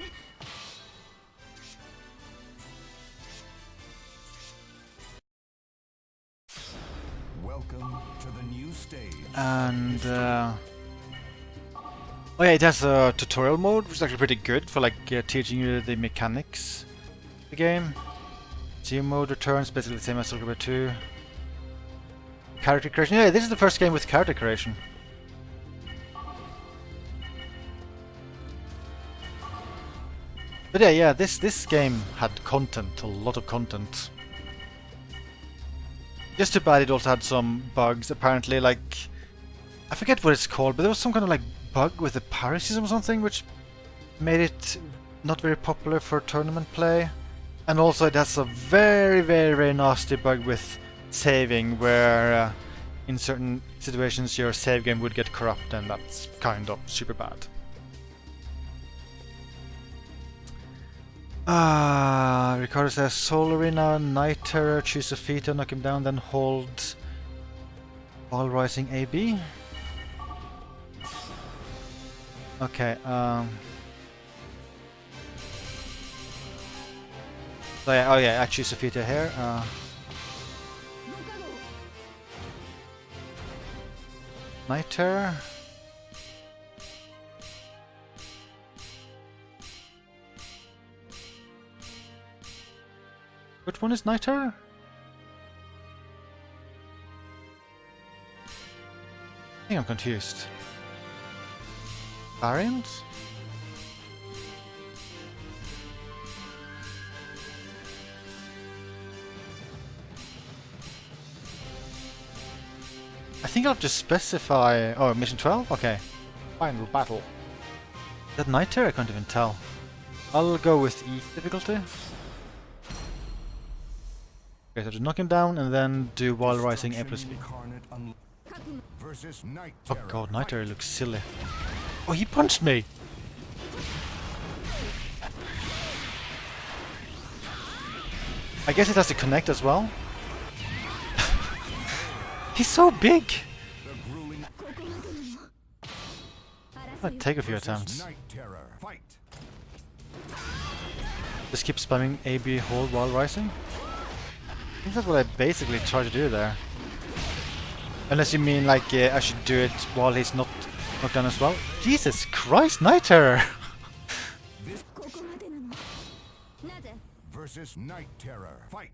Welcome to the new stage. And oh yeah, it has a tutorial mode, which is actually pretty good for like teaching you the mechanics of the game. Geo mode returns basically the same as Soulcalibur 2. Character creation. Yeah, this is the first game with character creation. But yeah, this game had content, a lot of content. Just too bad it also had some bugs, apparently, like... I forget what it's called, but there was some kind of like bug with the parry system or something, which made it not very popular for tournament play. And also it has a very nasty bug with saving, where in certain situations your save game would get corrupt, and that's kind of super bad. Ricardo says Soul Arena, Night Terror, choose a feat to knock him down, then hold while rising AB. Okay, so yeah, oh yeah, I choose a feat here. Night Terror. Which one is Night Terror? I think I'm confused. Variants? I think I'll just specify... Oh, Mission 12? Okay. Final battle. Is that Night Terror? I can't even tell. I'll go with E difficulty. Okay, so just knock him down and then do while rising A plus B. Oh god, Night Terror looks silly. Oh, he punched me! I guess it has to connect as well. He's so big! Might take a few attempts. Just keep spamming AB hold while rising? I think that's what I basically try to do there. Unless you mean like I should do it while he's not knocked down as well. Jesus Christ, Night Terror! Versus Night Terror. Fight.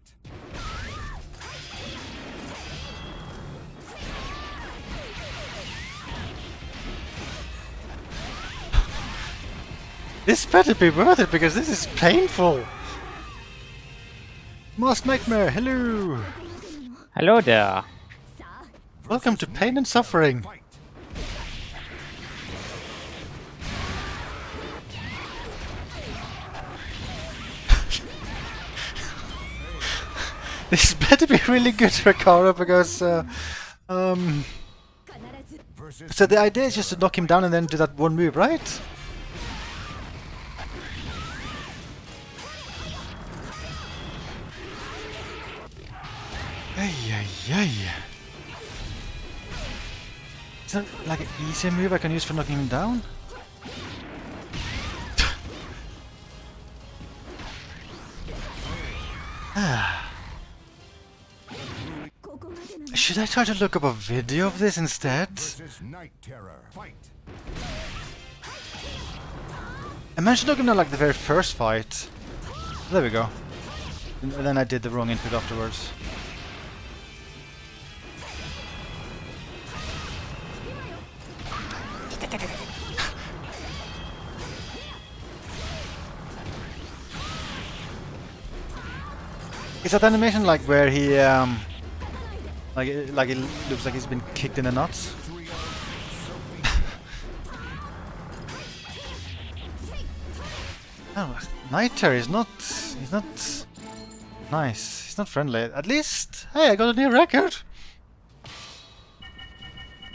This better be worth it because this is painful! Masked Nightmare, hello! Hello there. Welcome to pain and suffering! This better be really good, Ricardo, because so the idea is just to knock him down and then do that one move, right? Ay. Is that like an easy move I can use for knocking him down? Should I try to look up a video of this instead? I managed to knock him down like the very first fight. There we go. And then I did the wrong input afterwards. Is that animation like where he like it looks like he's been kicked in the nuts? Oh, Night Terror is not... he's not nice. He's not friendly. At least, hey, I got a new record!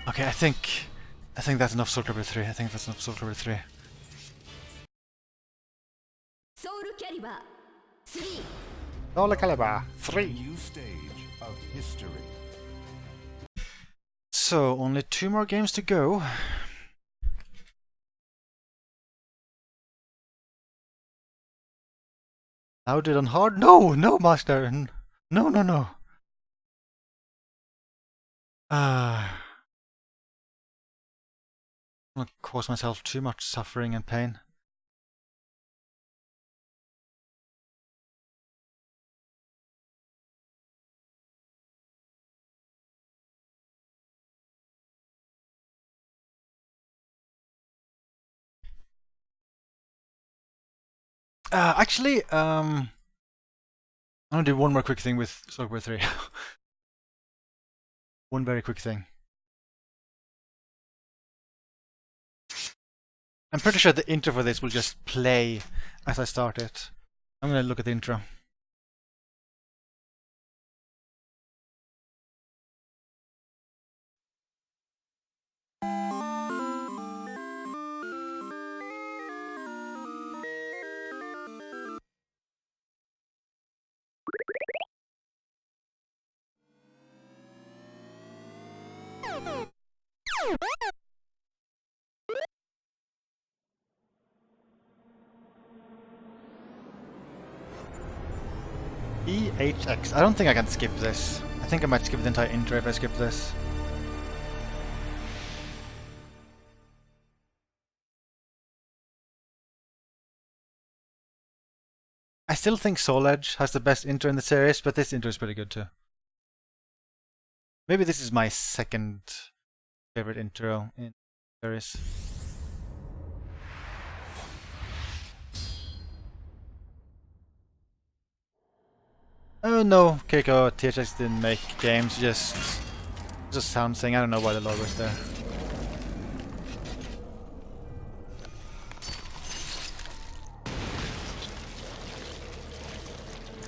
Okay, I think that's enough Soulcalibur 3. I think that's enough Soulcalibur 3. Soulcalibur 3 Soulcalibur 3! New stage of history. So, only 2 more games to go. Louded on hard? No, no, master. No, no, no. I'm gonna cause myself too much suffering and pain. Actually, I'm gonna do one more quick thing with Soulcalibur 3. One very quick thing. I'm pretty sure the intro for this will just play as I start it. I'm gonna look at the intro. EHX. I don't think I can skip this. I think I might skip the entire intro if I skip this. I still think Soul Edge has the best intro in the series, but this intro is pretty good too. Maybe this is my second favorite intro in the series. Oh no, Keiko THX didn't make games, just sound thing. I don't know why the logo is there.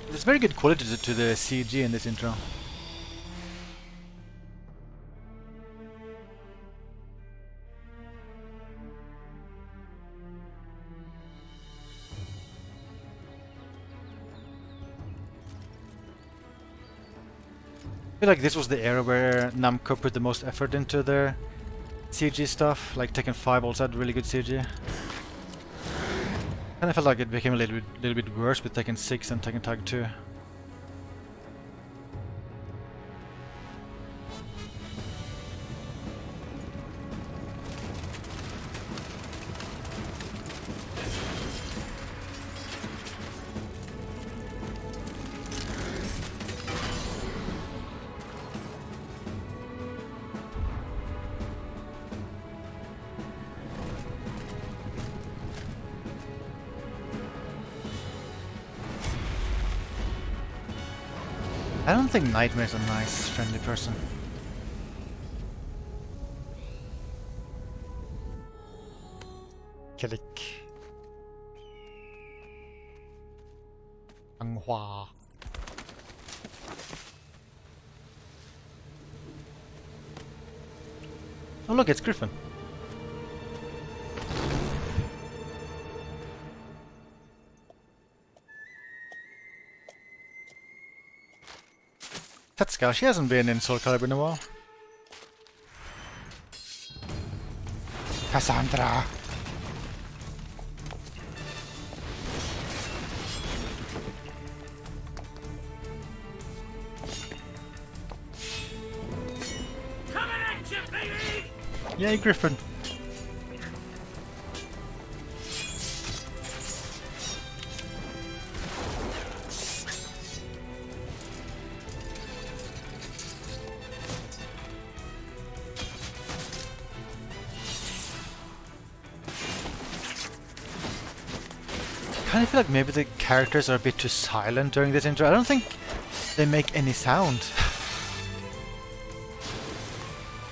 There's very good quality to the CG in this intro. I feel like this was the era where Namco put the most effort into their CG stuff. Like Tekken 5 also had really good CG. And I felt like it became a little bit worse with Tekken 6 and Tekken Tag 2. I don't think Nightmare's a nice, friendly person. Kilik. Anghua. Oh look, it's Griffin. Tetsuka, she hasn't been in Soulcalibur in a while. Cassandra! Coming at you, baby! Yay, Griffin! I kind of feel like maybe the characters are a bit too silent during this intro. I don't think they make any sound.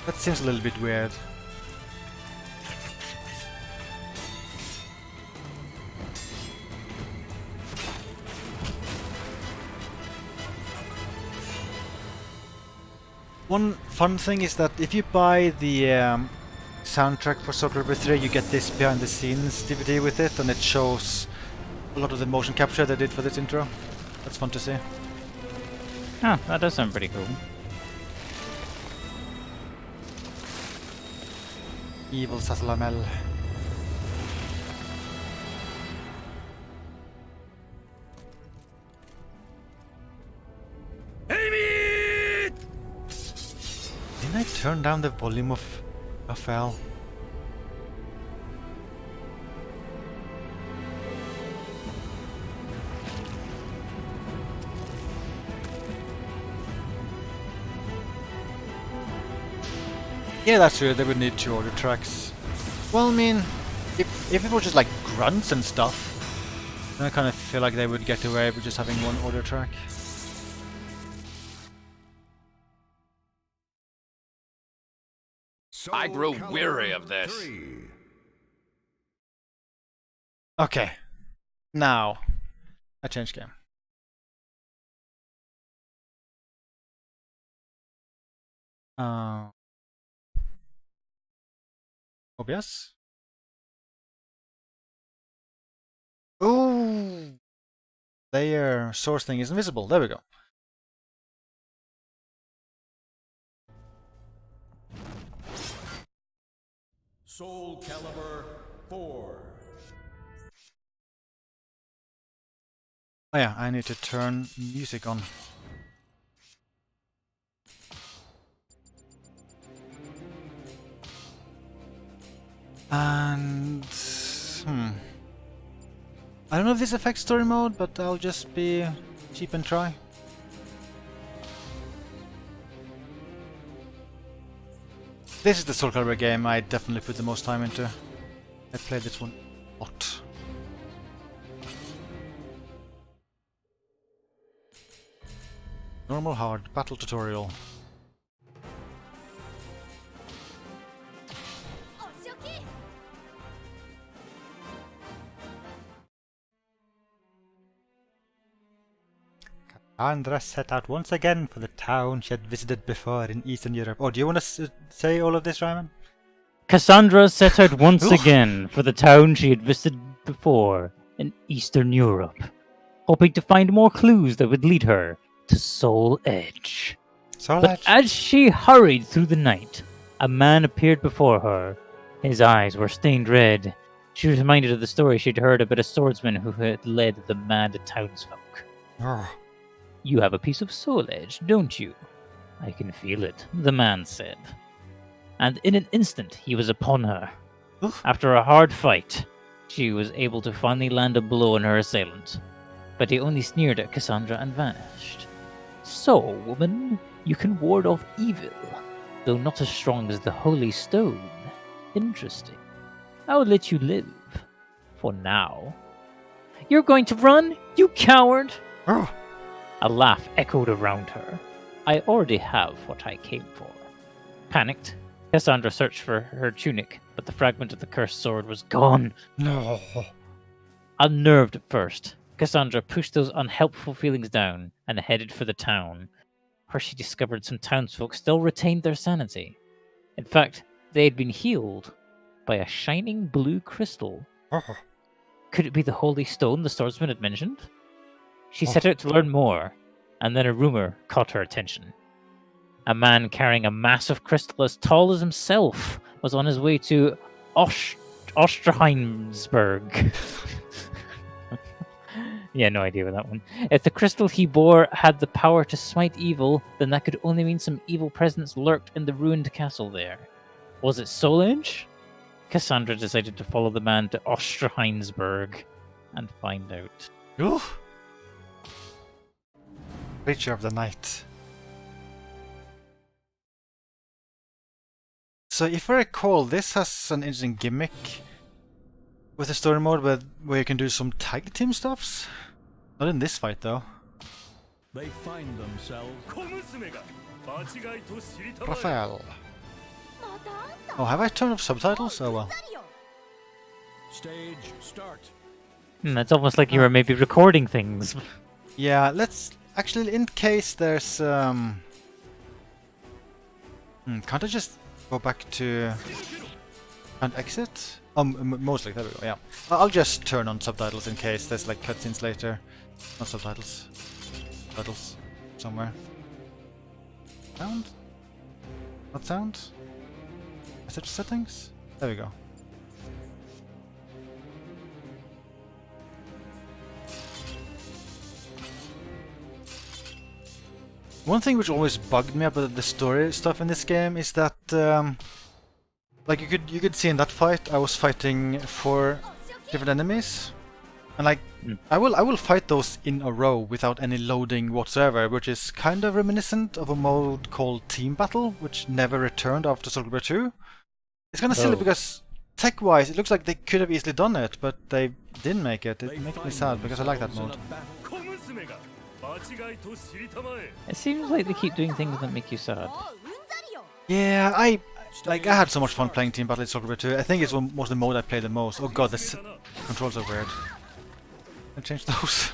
That seems a little bit weird. One fun thing is that if you buy the soundtrack for Soulcalibur 3, you get this behind the scenes DVD with it, and it shows a lot of the motion capture they did for this intro. That's fun to see. Ah, that does sound pretty cool. Evil Sassalamel. Didn't I turn down the volume of Raphael? Yeah, that's true. They would need 2 audio tracks. Well, I mean, if it was just like grunts and stuff, then I kind of feel like they would get away with just having 1 audio track. I grow weary of this. Okay, now I change game. OBS. Ooh, layer source thing is invisible. There we go. Soulcalibur 4. Oh yeah, I need to turn music on. And I don't know if this affects story mode, but I'll just be cheap and try. This is the Soulcalibur game I definitely put the most time into. I played this one a lot. Normal hard battle tutorial. Cassandra set out once again for the town she had visited before in Eastern Europe. Oh, do you want to say all of this, Ryman? Cassandra set out once again for the town she had visited before in Eastern Europe, hoping to find more clues that would lead her to Soul Edge. But as she hurried through the night, a man appeared before her. His eyes were stained red. She was reminded of the story she'd heard about a swordsman who had led the mad townsfolk. You have a piece of Soul Edge, don't you? I can feel it, the man said. And in an instant, he was upon her. After a hard fight, she was able to finally land a blow on her assailant. But he only sneered at Cassandra and vanished. So, woman, you can ward off evil, though not as strong as the Holy Stone. Interesting. I will let you live. For now. You're going to run, you coward! A laugh echoed around her. I already have what I came for. Panicked, Cassandra searched for her tunic, but the fragment of the cursed sword was gone. No. Unnerved at first, Cassandra pushed those unhelpful feelings down and headed for the town, where she discovered some townsfolk still retained their sanity. In fact, they had been healed by a shining blue crystal. Could it be the holy stone the swordsman had mentioned? She set out to learn more, and then a rumor caught her attention. A man carrying a massive crystal as tall as himself was on his way to Osterheinsberg. Yeah, no idea with that one. If the crystal he bore had the power to smite evil, then that could only mean some evil presence lurked in the ruined castle there. Was it Soul Edge? Cassandra decided to follow the man to Osterheinsberg and find out. Creature of the night. So if I recall, this has an interesting gimmick with the story mode where you can do some tag team stuffs. Not in this fight though. They find themselves. Raphael. Oh, have I turned off subtitles? Oh well. Stage start. It's almost like you were maybe recording things. Yeah, let's actually, in case there's can't I just go back to and exit? Mostly, there we go, yeah. I'll just turn on subtitles in case there's like cutscenes later. Not subtitles. Subtitles somewhere. Sound? Not sound? Message settings? There we go. One thing which always bugged me about the story stuff in this game is that, like you could see in that fight, I was fighting 4 different enemies, and like I will fight those in a row without any loading whatsoever, which is kind of reminiscent of a mode called Team Battle, which never returned after Soulcalibur 2. It's kind of silly because tech-wise, it looks like they could have easily done it, but they didn't make it. It makes me sad because I like that mode. It seems like they keep doing things that make you sad. Yeah, I had so much fun playing Team Battle in Soulcalibur 2. I think it's was the mode I played the most. Oh god, the controls are weird. I'll change those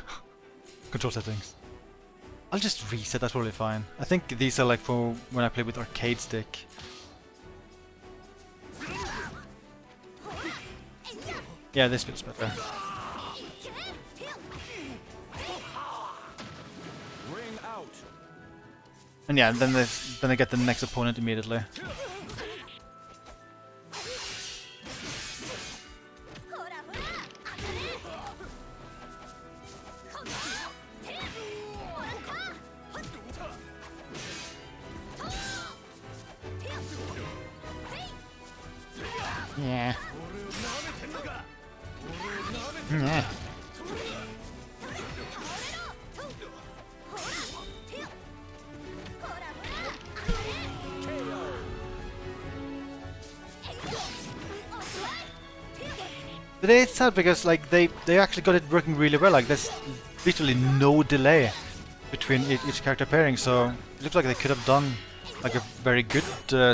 control settings. I'll just reset, that's probably fine. I think these are like for when I play with arcade stick. Yeah, this feels better. And yeah, then I get the next opponent immediately. Yeah. Yeah. Today it's sad because like they actually got it working really well. Like there's literally no delay between each character pairing, so it looks like they could have done like a very good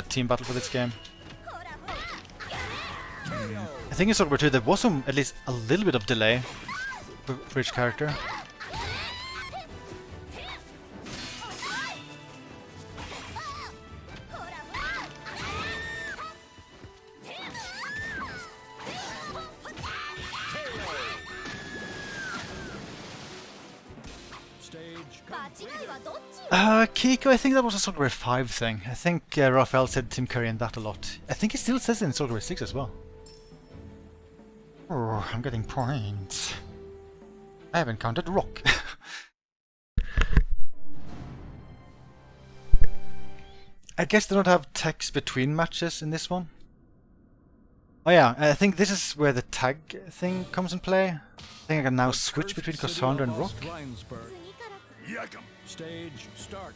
team battle for this game. I think in Soulcalibur 2 there was at least a little bit of delay for each character. Kiko, I think that was a Soulcalibur 5 thing. I think Raphael said Tim Curry in that a lot. I think he still says it in Soulcalibur 6 as well. Oh, I'm getting points. I haven't counted rock. I guess they don't have text between matches in this one. Oh yeah, I think this is where the tag thing comes in play. I think I can now switch between Cassandra and Rock. Stage start.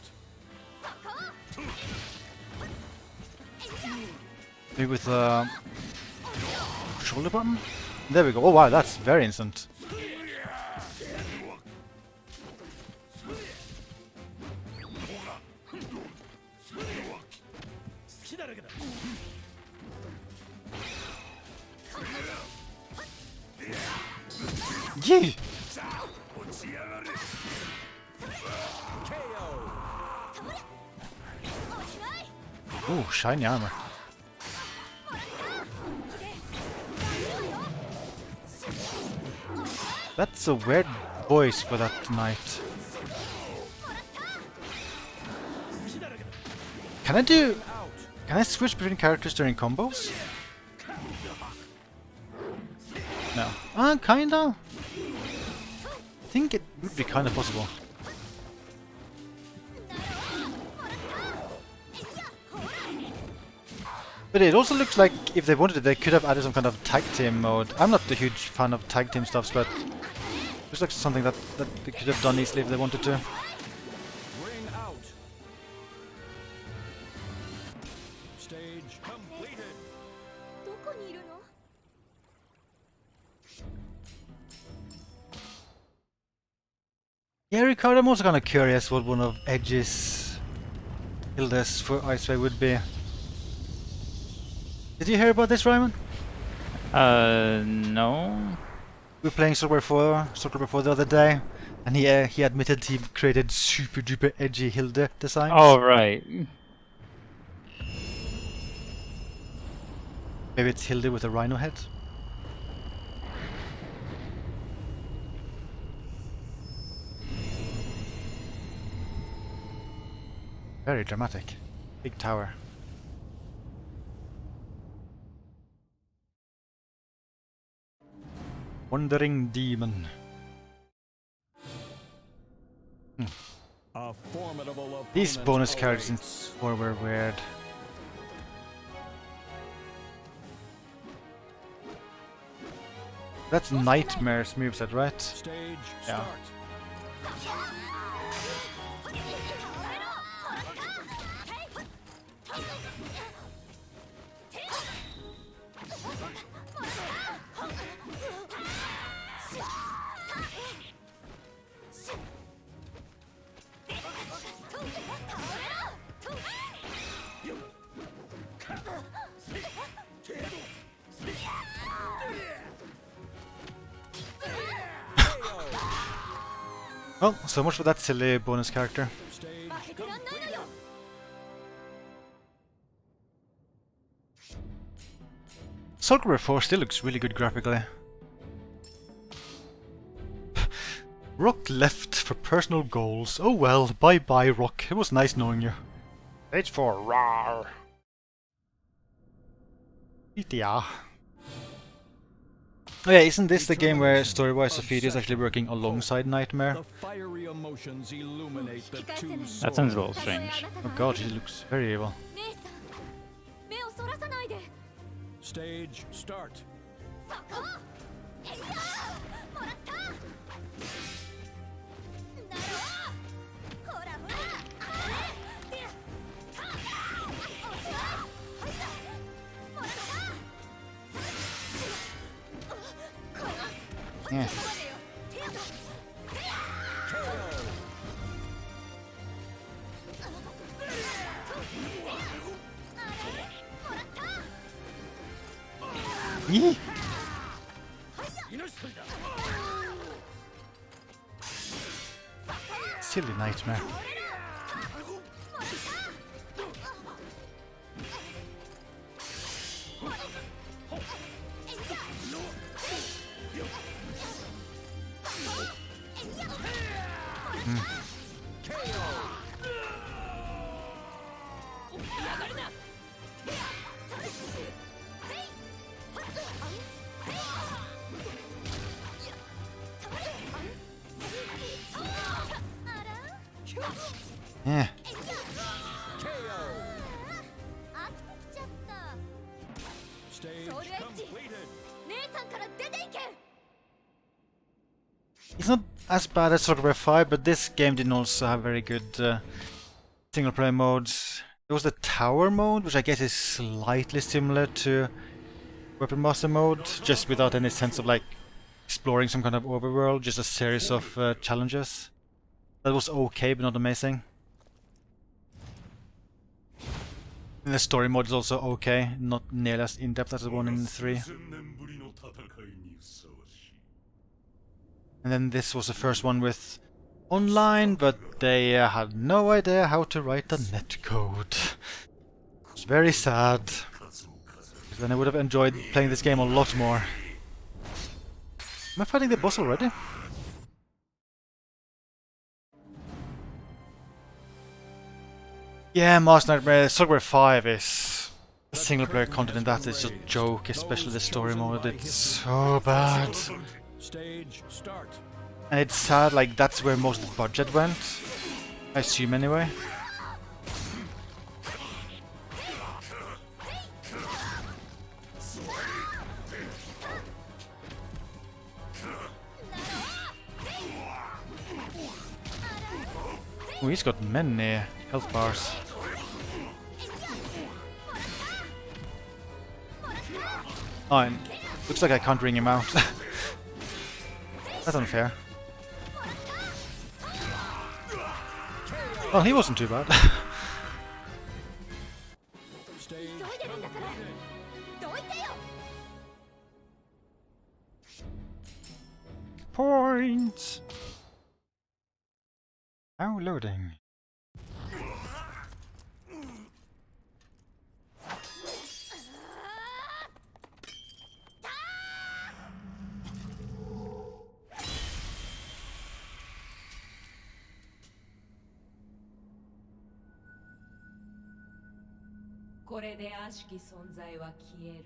Maybe with the shoulder button? There we go. Oh wow, that's very instant. Yeah. Oh, shiny armor. That's a weird voice for that knight. Can I switch between characters during combos? No. Kinda. I think it would be kinda possible. But it also looks like if they wanted it, they could have added some kind of tag team mode. I'm not a huge fan of tag team stuffs, but it looks like something that they could have done easily if they wanted to. Ring out. Stage completed. Yeah, Ricardo, I'm also kind of curious what one of Edge's Hilda's for Iceway would be. Did you hear about this, Ryman? No. We were playing Soulcalibur 4 the other day, and he admitted he created super duper edgy Hilda designs. Oh, right. Maybe it's Hilda with a rhino head. Very dramatic. Big tower. Wandering demon. A formidable These opponent bonus characters in awaits. 4 were weird. That's Nightmare's moveset, right? Stage Yeah. start. Well, so much for that silly bonus character. Stage 負けてらんないのよ Soulcalibur 4 still looks really good graphically. Rock left for personal goals. Oh well, bye bye Rock. It was nice knowing you. Stage 4, rawr. Yeah. Oh yeah, isn't this the game where story-wise Sophia is actually working alongside Nightmare? The fiery emotions illuminate the two That sounds a little たとえ strange. あなた Oh が god, he looks very evil. 姉さん目をそらさないで Stage start. そこえいやもらっただろほらほらあれでたおしらはいったもらったこの Yeah. ここまでよ手当せや Yee. Silly Nightmare. Yeah. 飽きてきちゃった Stage ソウルエッジ completed. 姉さんから出ていけ It's not as bad as Soulcalibur 5, but this game didn't also have very good single player modes. There was the tower mode, which I guess is slightly similar to Weapon Master mode, just without any sense of like exploring some kind of overworld, just a series of challenges. That was okay, but not amazing. And the story mode is also okay, not nearly as in-depth as the one in 3. And then this was the first one with online, but they had no idea how to write the netcode. It's very sad. Because then I would have enjoyed playing this game a lot more. Am I fighting the boss already? Yeah, Master Nightmare Soulcalibur 5 is... The single player content in that is a joke, especially the story mode. It's so bad. Stage start. And it's sad, like that's where most of the budget went. I assume anyway. Oh, he's got many health bars. Oh, and looks like I can't ring him out. That's unfair. Well, he wasn't too bad. Stage 急いでるんだからどいてよ Points! Now loading. これで悪しき存在は消える。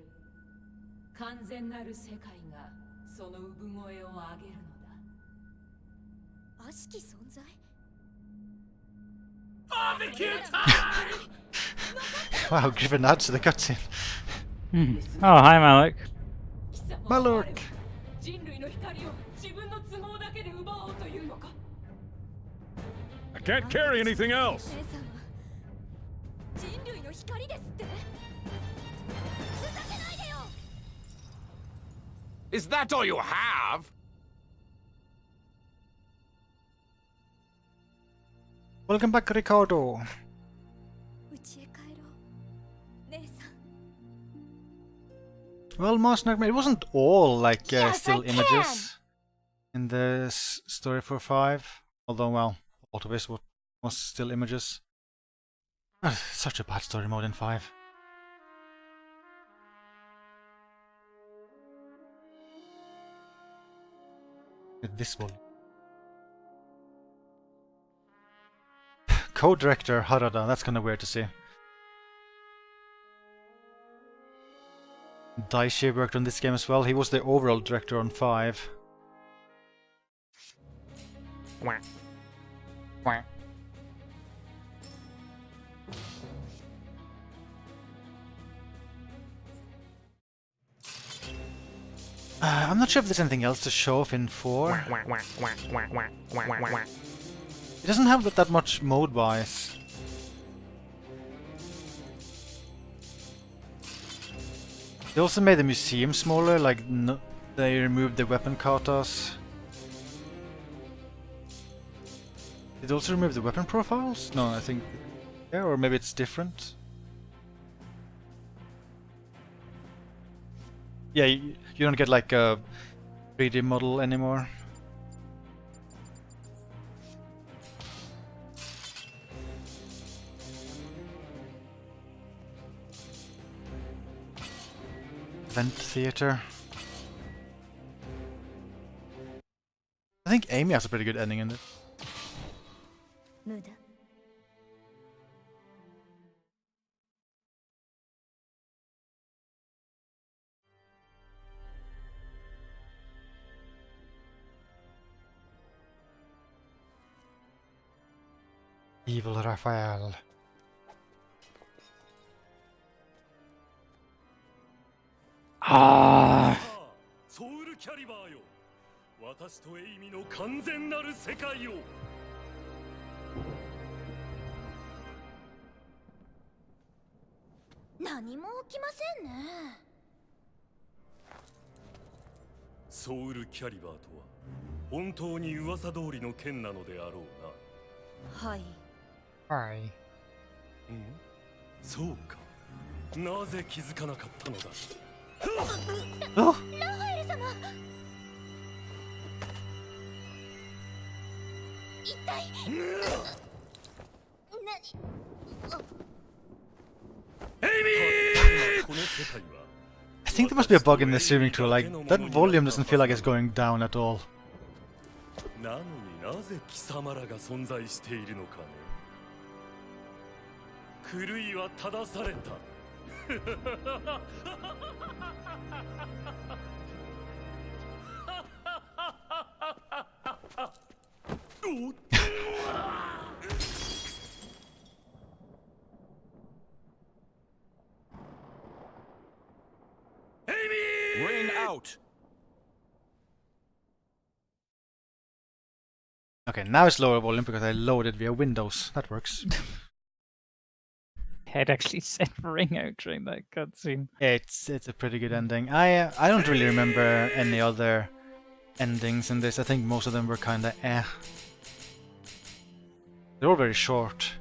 完全なる世界がその産声を上げるのだ。悪しき存在 Wow, Griffin adds to the cutscene. Oh, hi, Malik. 貴様は Maluk! 我を人類の光を自分の都合だけで奪おうというのか。 I can't carry anything else. 姉さんは人類の光ですってふざけないでよ Is that all you have? Welcome back, Ricardo. 家へ帰ろう姉さん Well, Master Nightmare, it wasn't all like Yes, still I images in the story for 5. Although, well, a lot of it was still images. Such a bad story mode in 5. This one. Co-director Harada, that's kinda weird to see. Daishi worked on this game as well, he was the overall director on 5. I'm not sure if there's anything else to show off in 4. It doesn't have that much mode-wise. They also made the museum smaller, like they removed the weapon katas. Did they also remove the weapon profiles? No, I think... Yeah, or maybe it's different. Yeah, you don't get like a 3D model anymore. Event theater. I think Amy has a pretty good ending in it. 無駄 Evil Raphael. ソウルキャリバーよ。私とエイミの完全なる世界を。何も起きませんねソウルキャリバーとは本当に噂通りの剣なのであろうな。はい Hi. そうか。なぜ気づかなかったのだ。 Oh! ラファエル様一体この世界は I think there must be a bug in the streaming tool, like, that volume doesn't feel like it's going down at all. なのになぜ貴様らが存在しているのかね。狂いは正された。Ring out! Okay, now it's lower volume because I loaded via Windows. That works. Head actually said ring out during that cutscene. It's a pretty good ending. I don't really remember any other endings in this. I think most of them were kinda eh. They're all very short.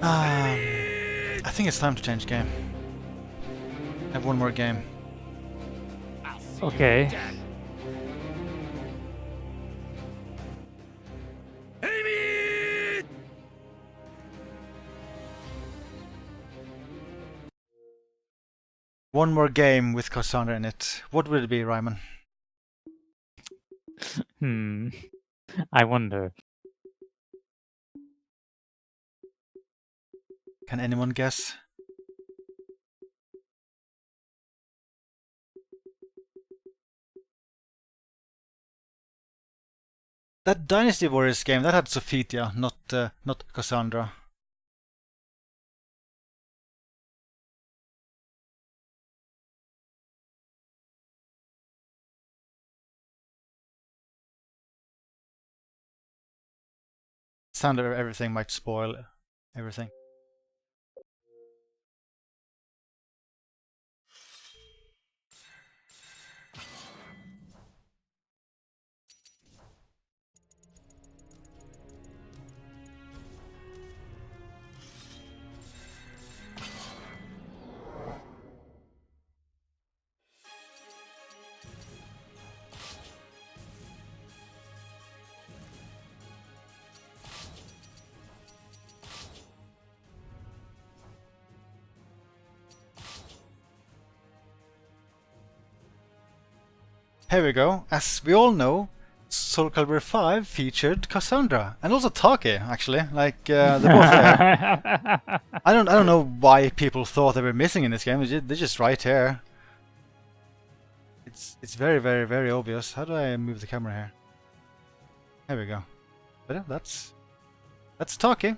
I think it's time to change game. I have one more game. Okay. One more game with Cassandra in it. What would it be, Ryman? I wonder. Can anyone guess? That Dynasty Warriors game, that had Sophia, not Cassandra. Sound of everything might spoil everything. Here we go. As we all know, Soulcalibur V featured Cassandra and also Taki, actually. Like they're both there. I don't know why people thought they were missing in this game. They're just right here. It's very, very, very obvious. How do I move the camera here? There we go. But yeah, that's Taki.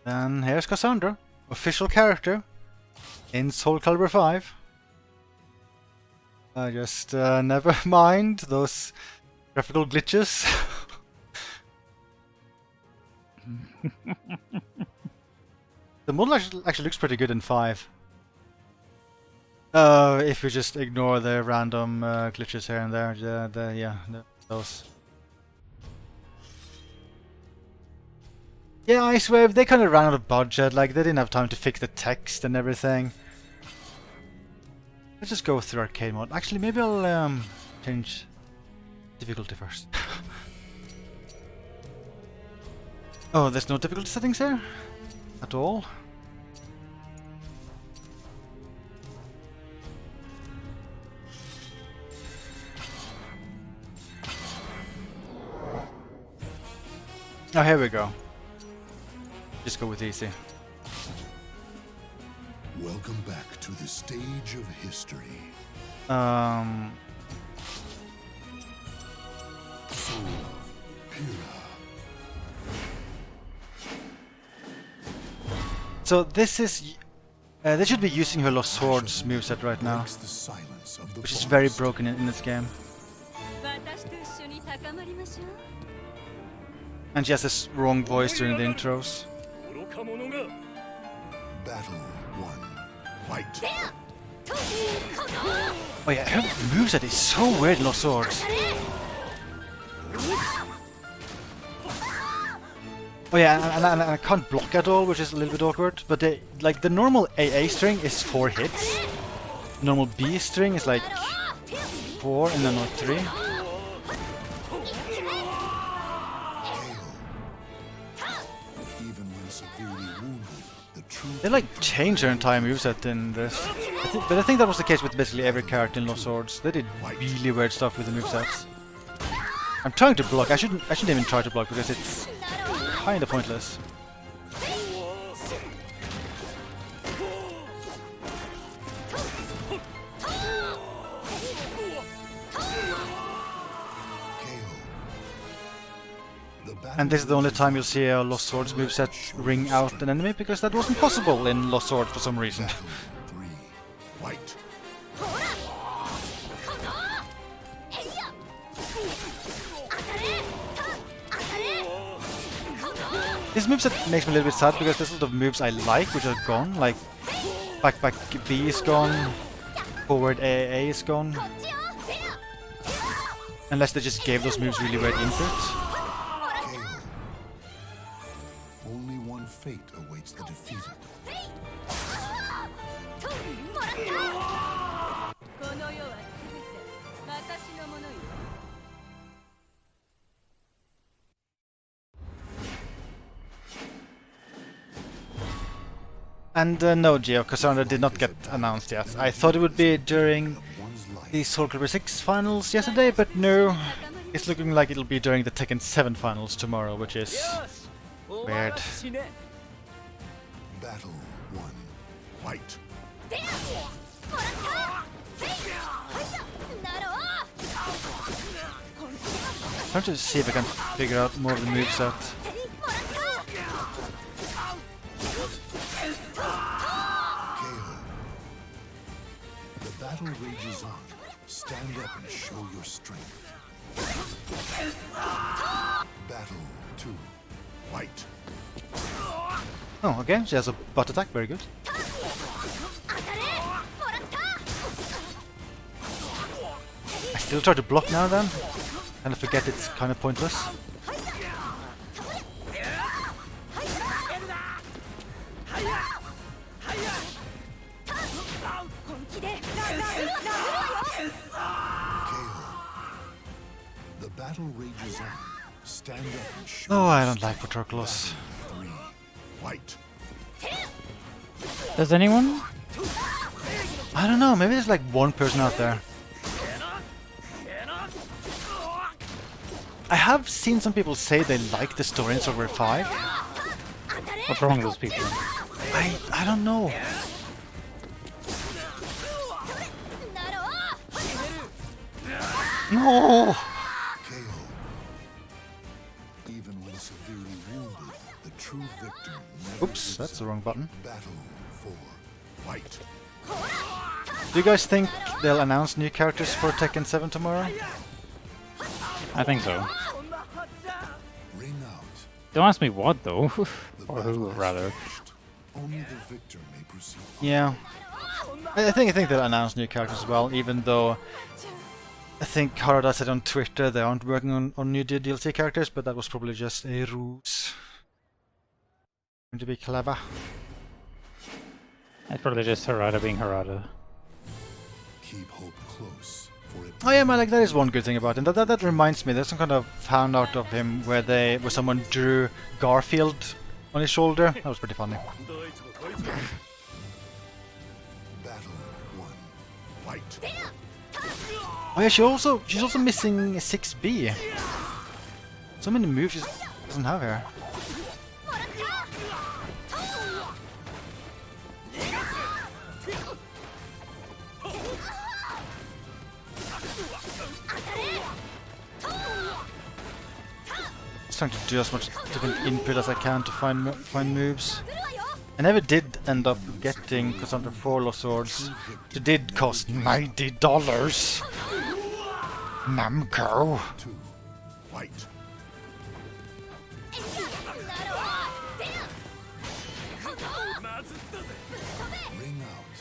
And here's Cassandra, official character in Soulcalibur V. Just never mind those graphical glitches. The model actually looks pretty good in 5. If you just ignore the random glitches here and there, those. Yeah, I swear they kind of ran out of budget. Like they didn't have time to fix the text and everything. Let's just go through arcade mode. Actually, maybe I'll change difficulty first. Oh, there's no difficulty settings here at all. Oh, here we go. Just go with easy. Welcome back to the stage of history. Soul of Pyrrha. So this is... they should be using her Lost Swords moveset right now, Breaks the silence of the which is forest. very broken in this game. 私と一緒に高まりましょう And she has this wrong voice during the intros. 愚か者が Battle 1. Fight. Oh yeah, her moveset is so weird in Lost Swords. Oh yeah, and I can't block at all, which is a little bit awkward. But like the normal AA string is 4 hits. Normal B string is like 4 and then not 3. Even when severely wounded, the true They like change their entire moveset in this. But I think that was the case with basically every character in Lost Swords. They did really weird stuff with the movesets. I'm trying to block. I shouldn't even try to block because it's kinda pointless. And this is the only time you'll see a Lost Swords moveset ring out an enemy, because that wasn't possible in Lost Swords for some reason. 3. Fight. This moveset makes me a little bit sad because there's a lot of moves I like which are gone, like back B is gone, forward AA is gone. Unless they just gave those moves really weird input. KO. Only one fate awaits the defeated. この世は全て私のものよ And no, Geo, Cassandra did not get announced yet. I thought it would be during One's life. the Soulcalibur 6 finals yesterday, but no. It's looking like it'll be during the Tekken 7 finals tomorrow, which is weird. Battle 1. Fight. Trying to see if I can figure out more of the moveset. KO. The battle rages on. Stand up and show your strength. Battle 2. Fight. Oh, okay, she has a butt attack, very good. I still try to block now then. And I forget it's kind of pointless. The battle rages on. Stand up and show. Oh, I don't like Patroclus. 3. Fight. Does anyone? I don't know, maybe there's like one person out there. I have seen some people say they like the story in Soulcalibur 5. What's wrong with those people? I don't know. No! KO. Even when severely wounded, the true victor never Oops, gives that's the up. wrong button. Battle 4. Fight. Do you guys think they'll announce new characters for Tekken 7 tomorrow? I think so. Ring out. Don't ask me what though, The or battle who has rather. finished. Only the victor may proceed. Yeah. I think they'll announce new characters as well, even though I think Harada said on Twitter they aren't working on new DLC characters, but that was probably just a ruse. Going to be clever. It's probably just Harada being Harada. Keep hope close, for it Oh yeah, man, like that is one good thing about him. That reminds me, there's some kind of fan art of him where someone drew Garfield on his shoulder. That was pretty funny. battle 1. Fight. Oh yeah, she's also missing 6B. So many moves she doesn't have here. Just trying to do as much different input as I can to find moves. I never did end up getting Cassandra 4 Lost Swords. It did cost $90. Namco. 2. Fight. Ring out.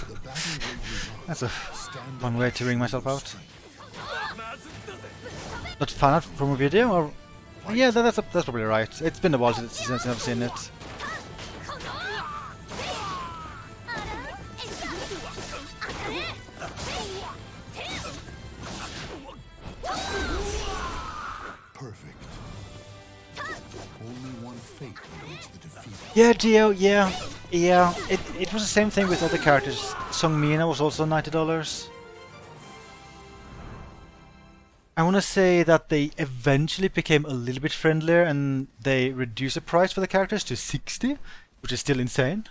The battle rages on. That's a Stand fun up way and to ring show myself your out. strength. Not fan art from a video, or yeah, that's probably right. It's been a while since I've seen it. Perfect. Only one fate awaits the defeat. Yeah, Geo, yeah. It was the same thing with other characters. Song Mina was also $90. I want to say that they eventually became a little bit friendlier and they reduced the price for the characters to 60, which is still insane.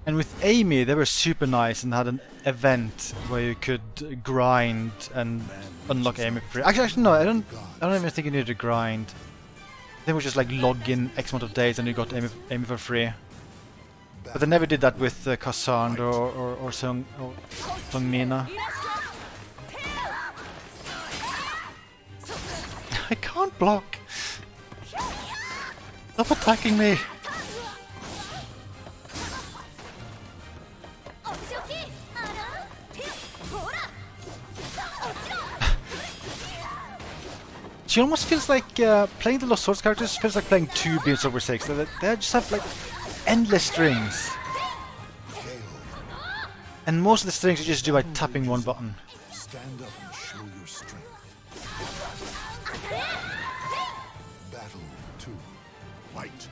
And with Amy, they were super nice and had an event where you could grind and unlock Amy for free. Actually, no, I don't even think you needed to grind. I think it was just like log in X amount of days and you got Amy for free. But they never did that with Cassandra or Song Mina. I can't block! Stop attacking me! She almost feels like playing the Lost Swords characters feels like playing 2 Beams over 6. They just have like endless strings. And most of the strings you just do by tapping one button. Stand up and show your strength. Battle 2. Fight.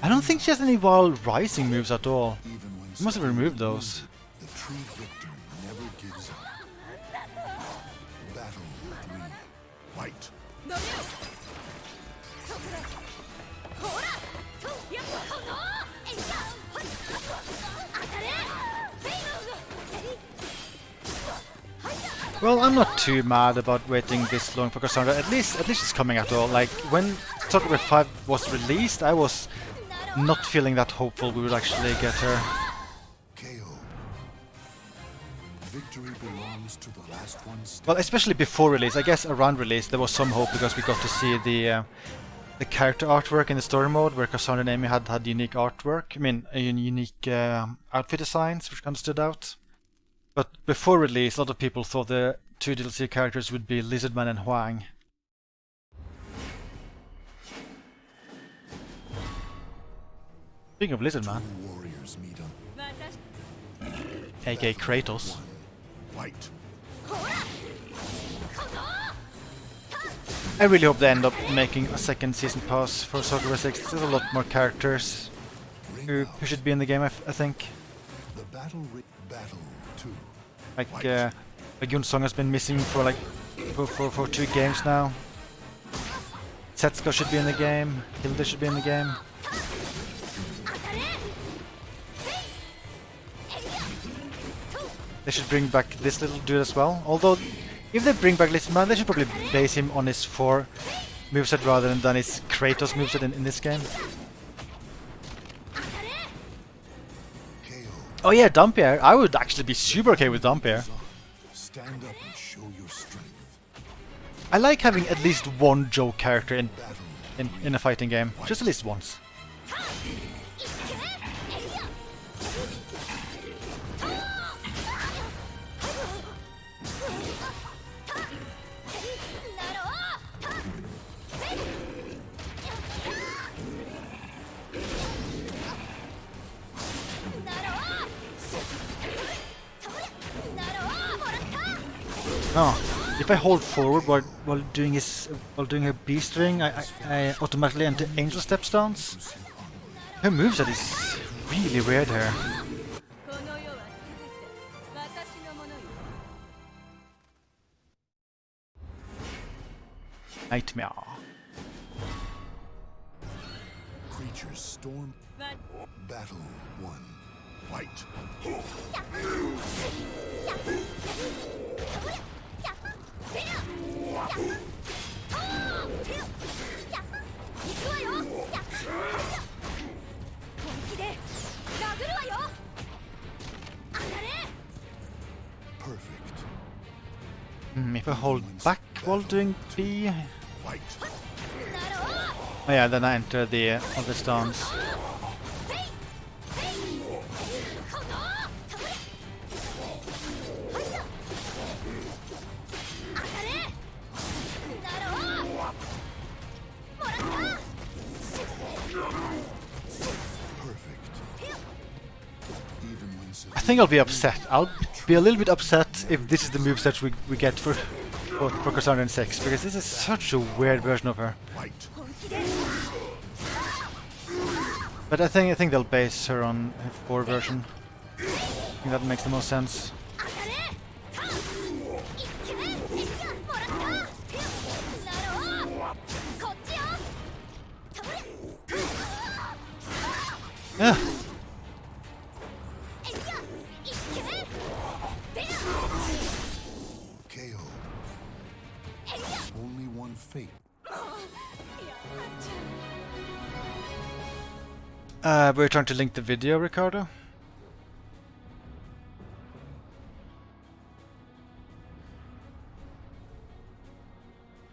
I don't think she has any while rising moves at all. Even when You must have removed those. the true victor never gives up. Battle 3. Fight. ほらとやっこのえいやほい当たれせいの Well, I'm not too mad about waiting this long for Cassandra. At least it's coming at all. Like when Soulcalibur V was released, I was not feeling that hopeful we would actually get her. KO. Victory belongs to the last one standing. Well, especially before release. I guess around release there was some hope because we got to see the character artwork in the story mode, where Cassandra and Amy had unique artwork. I mean, unique outfit designs, which kind of stood out. But before release, a lot of people thought the two DLC characters would be Lizardman and Huang. Speaking of Lizardman, Two warriors meet on aka Kratos. fight. I really hope they end up making a second season pass for Soulcalibur 6. There's a lot more characters who should be in the game, I think. The battle 2. Like Song has been missing for for 2 games now. Setsuko should be in the game. Hilda should be in the game. They should bring back this little dude as well. Although, if they bring back Lizardman, they should probably base him on his 4 moveset rather than his Kratos moveset in this game. KO. Oh yeah, Dampier. I would actually be super okay with Dampier. Stand up and show your strength. I like having at least one joke character Battle. in a fighting game. Just at least once. Oh, if I hold forward while doing her B string, I automatically enter Angel Step stance. Her moveset is really weird here. この世は全て私のものよ Nightmare. Creatures storm. Battle 1. Fight. Perfect. If I hold back while doing B, Fight. oh yeah, then I enter the other stance. I think I'll be upset. I'll be a little bit upset if this is the moveset we get for Cassandra in 6, because this is such a weird version of her. Fight. But I think they'll base her on her 4 version. I think that makes the most sense. Yeah. KO. Only one fate. We're trying to link the video, Ricardo.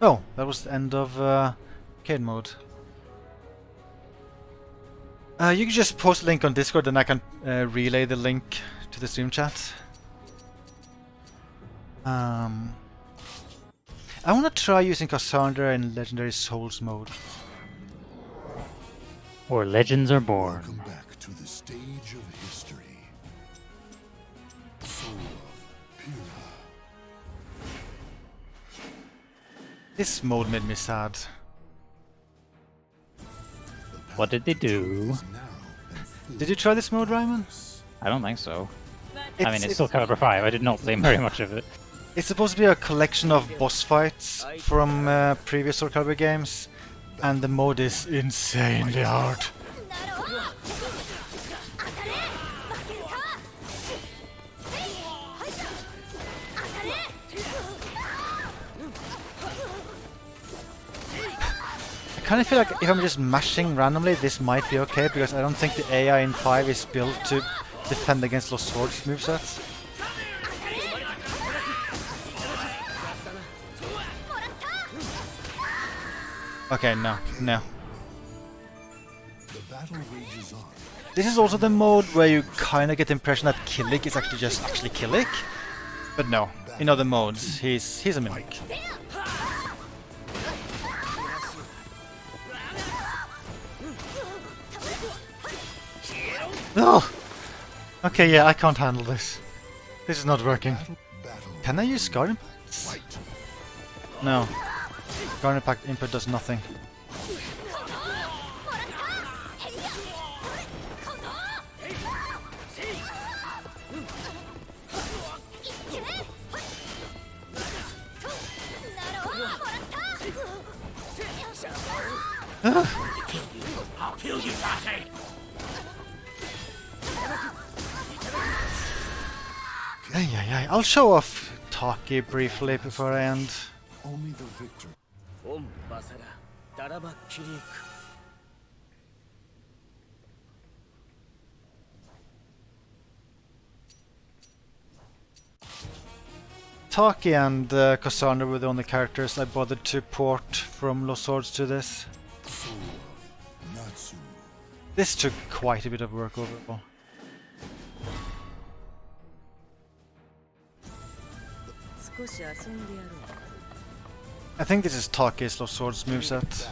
Oh, that was the end of arcade mode. You can just post a link on Discord, and I can relay the link to the stream chat. I want to try using Cassandra in Legendary Souls mode. Where legends are born. Welcome back to the stage of history. Soul of Pura. This mode made me sad. The What did they do? Did you try this mode, Ryman? I don't think so. It's, I mean, it's Soulcalibur 5. I did not play very much of it. It's supposed to be a collection of boss fights from previous Soulcalibur games, and the mode is insanely hard. I kind of feel like if I'm just mashing randomly, this might be okay, because I don't think the AI in 5 is built to defend against Lost Swords movesets. Okay, no. This is also the mode where you kind of get the impression that Killick is actually just Killick. But no, in other modes, he's a mimic. Oh! Okay, yeah, I can't handle this. This is not working. Can I use Scar Impacts? No. Scar Impact input does nothing. I'll kill you, Dante. I'll show off Taki briefly before I end. Only the victor. Taki and Cassandra were the only characters I bothered to port from Lost Swords to this. This took quite a bit of work overall. I think this is Taki's Lost Swords moveset.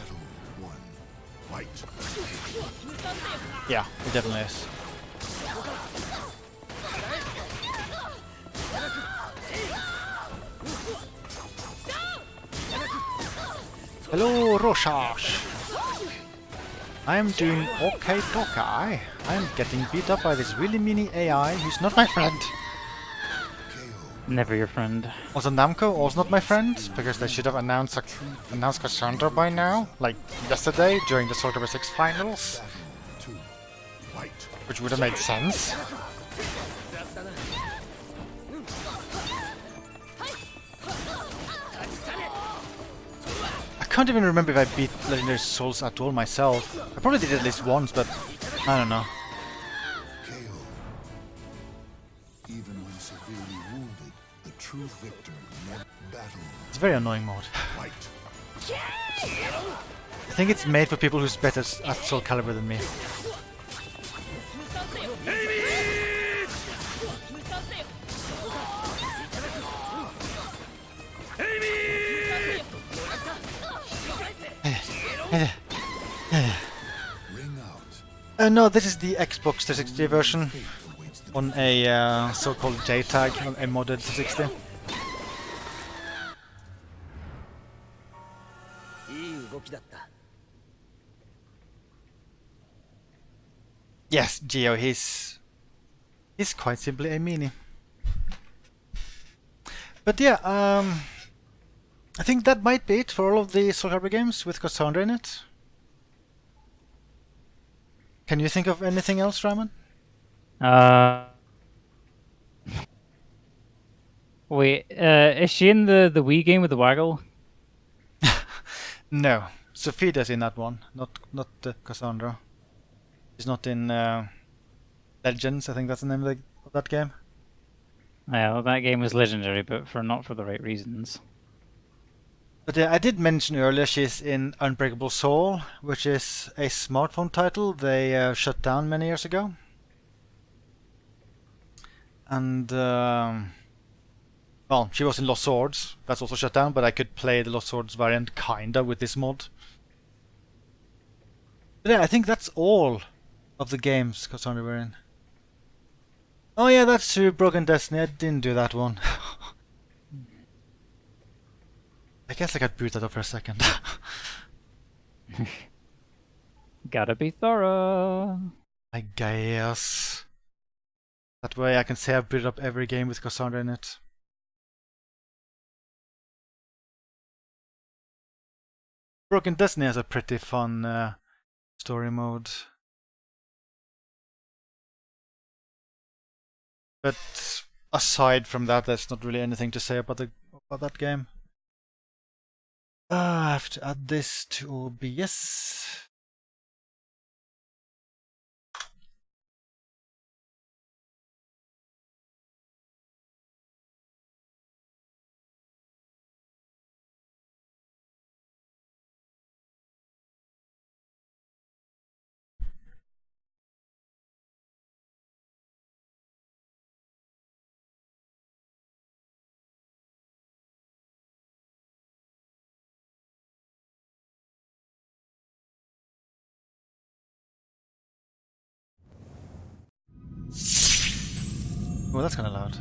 Yeah, it definitely is. Hello, Roshash! I'm doing okay, Tokai. I'm getting beat up by this really mini AI who's not my friend. Never your friend. Also, Namco also not my friend, because they should have announced Cassandra by now, like yesterday during the Soulcalibur 6 finals. Which would have made sense. I can't even remember if I beat Legendary Souls at all myself. I probably did it at least once, but I don't know. Even when severely wounded, the true victor never battles. It's a very annoying mode. I think it's made for people who's better at Soulcalibur than me. No, this is the Xbox 360 version on a so-called JTAG, on a modded 360. Yes, Geo, he's quite simply a meanie. But yeah, I think that might be it for all of the Soulcalibur games with Cassandra in it. Can you think of anything else, Raman? Wait, is she in the Wii game with the waggle? No, Sophia's in that one, not Cassandra. She's not in Legends, I think that's the name of that game. Yeah, well, that game was legendary, but not for the right reasons. But I did mention earlier she's in Unbreakable Soul, which is a smartphone title they shut down many years ago. And, well, she was in Lost Swords, that's also shut down, but I could play the Lost Swords variant kinda with this mod. But yeah, I think that's all of the games Cassandra were in. Oh yeah, that's true, Broken Destiny, I didn't do that one. I guess I could boot that up for a second. Gotta be thorough. I guess. That way I can say I've built up every game with Cassandra in it. Broken Destiny has a pretty fun story mode. But aside from that, there's not really anything to say about that game. I have to add this to OBS. Oh, that's kind of loud.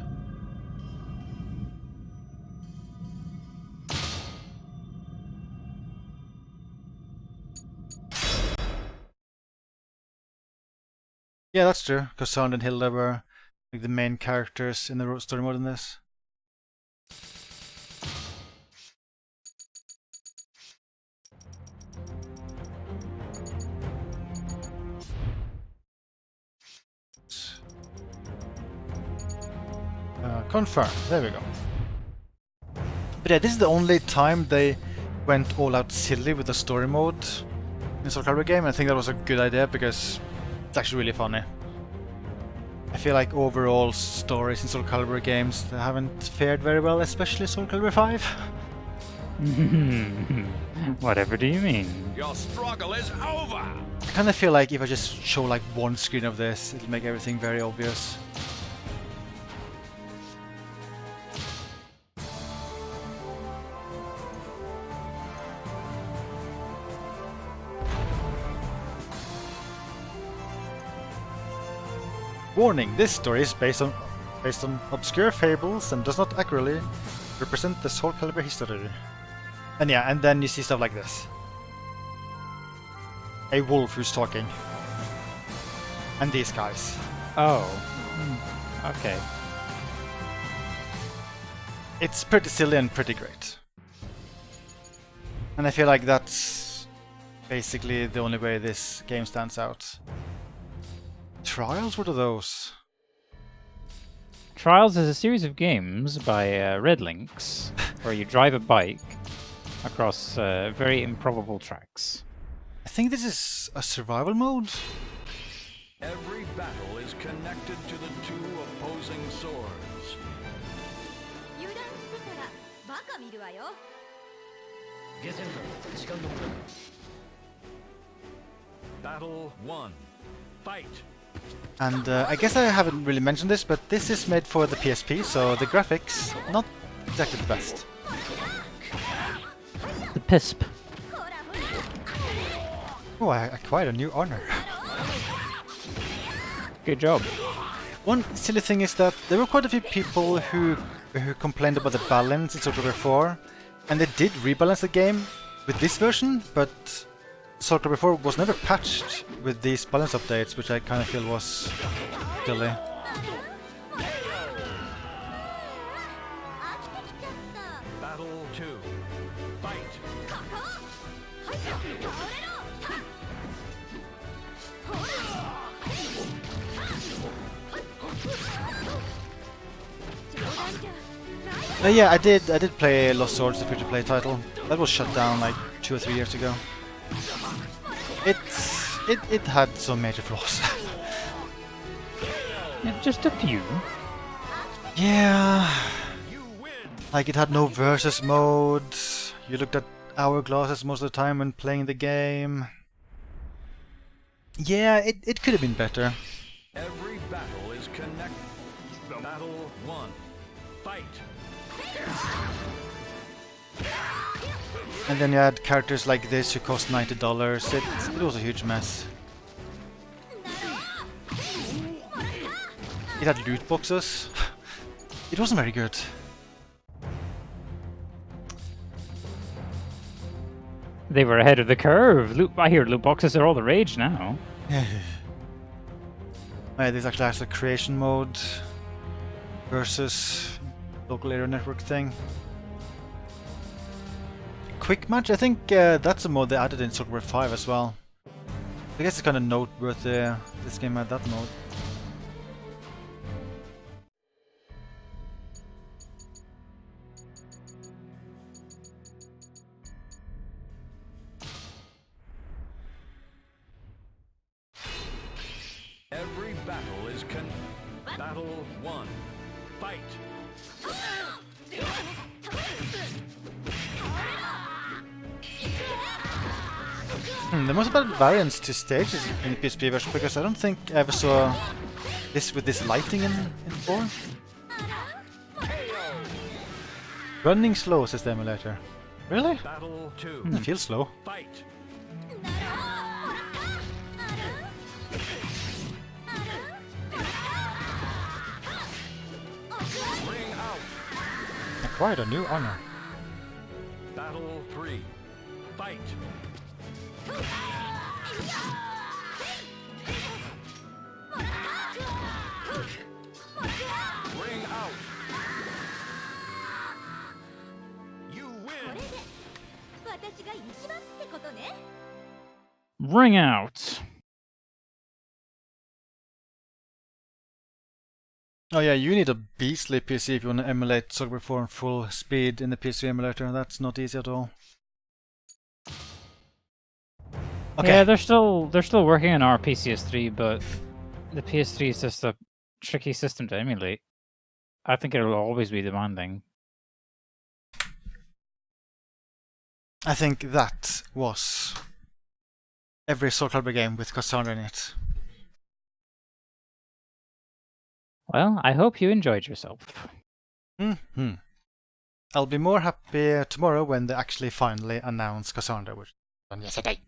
Yeah, that's true. Cassandra and Hilda were like the main characters in the story mode in this. Confirm. There we go. But yeah, this is the only time they went all out silly with the story mode in the Soulcalibur game. I think that was a good idea because it's actually really funny. I feel like overall stories in Soulcalibur games haven't fared very well, especially Soulcalibur 5. Whatever do you mean? Your struggle is over! I kind of feel like if I just show like one screen of this, it'll make everything very obvious. Warning, this story is based on obscure fables and does not accurately represent the Soulcalibur history. And yeah, and then you see stuff like this. A wolf who's talking. And these guys. Oh. Okay. It's pretty silly and pretty great. And I feel like that's basically the only way this game stands out. Trials? What are those? Trials is a series of games by Red Links where you drive a bike across very improbable tracks. I think this is a survival mode. Every battle is connected to the two opposing swords. Battle 1. Fight! And I guess I haven't really mentioned this, but this is made for the PSP, so the graphics not exactly the best. The PISP. Oh, I acquired a new honor. Good job. One silly thing is that there were quite a few people who complained about the balance in Soulcalibur 4, and they did rebalance the game with this version, but Soulcalibur 4 was never patched with these balance updates, which I kind of feel was silly. Battle 2. Fight! Yeah, I did play Lost Swords, the free-to-play title. That was shut down like 2 or 3 years ago. It had some major flaws. Yeah, just a few. Yeah. Like it had no versus mode. You looked at hourglasses most of the time when playing the game. Yeah, it could have been better. Every battle is connected. Battle 1. Fight! And then you had characters like this who cost $90. It was a huge mess. It had loot boxes. It wasn't very good. They were ahead of the curve. I hear loot boxes are all the rage now. This actually has a creation mode versus local area network thing. Quick match, I think that's a mode they added in Soulcalibur 5 as well. I guess it's kind of noteworthy this game had that mode. Every battle is Battle 1. Fight! There must have been variants to stages in the PSP version, because I don't think I ever saw this with this lighting in 4. Running slow, says the emulator. Really? Battle 2. It feels slow. Fight! Ring out! Acquired a new honor. Battle 3. Fight! Ring out! You win! Ring out. Oh yeah, you need a beastly PC if you want to emulate Soulcalibur 4 in full speed in the PC emulator. That's not easy at all. Okay. Yeah, they're still working on our PCS3, but the PS3 is just a tricky system to emulate. I think it'll always be demanding. I think that was every Soulcalibur game with Cassandra in it. Well, I hope you enjoyed yourself. I'll be more happy tomorrow when they actually finally announce Cassandra, which was done yesterday.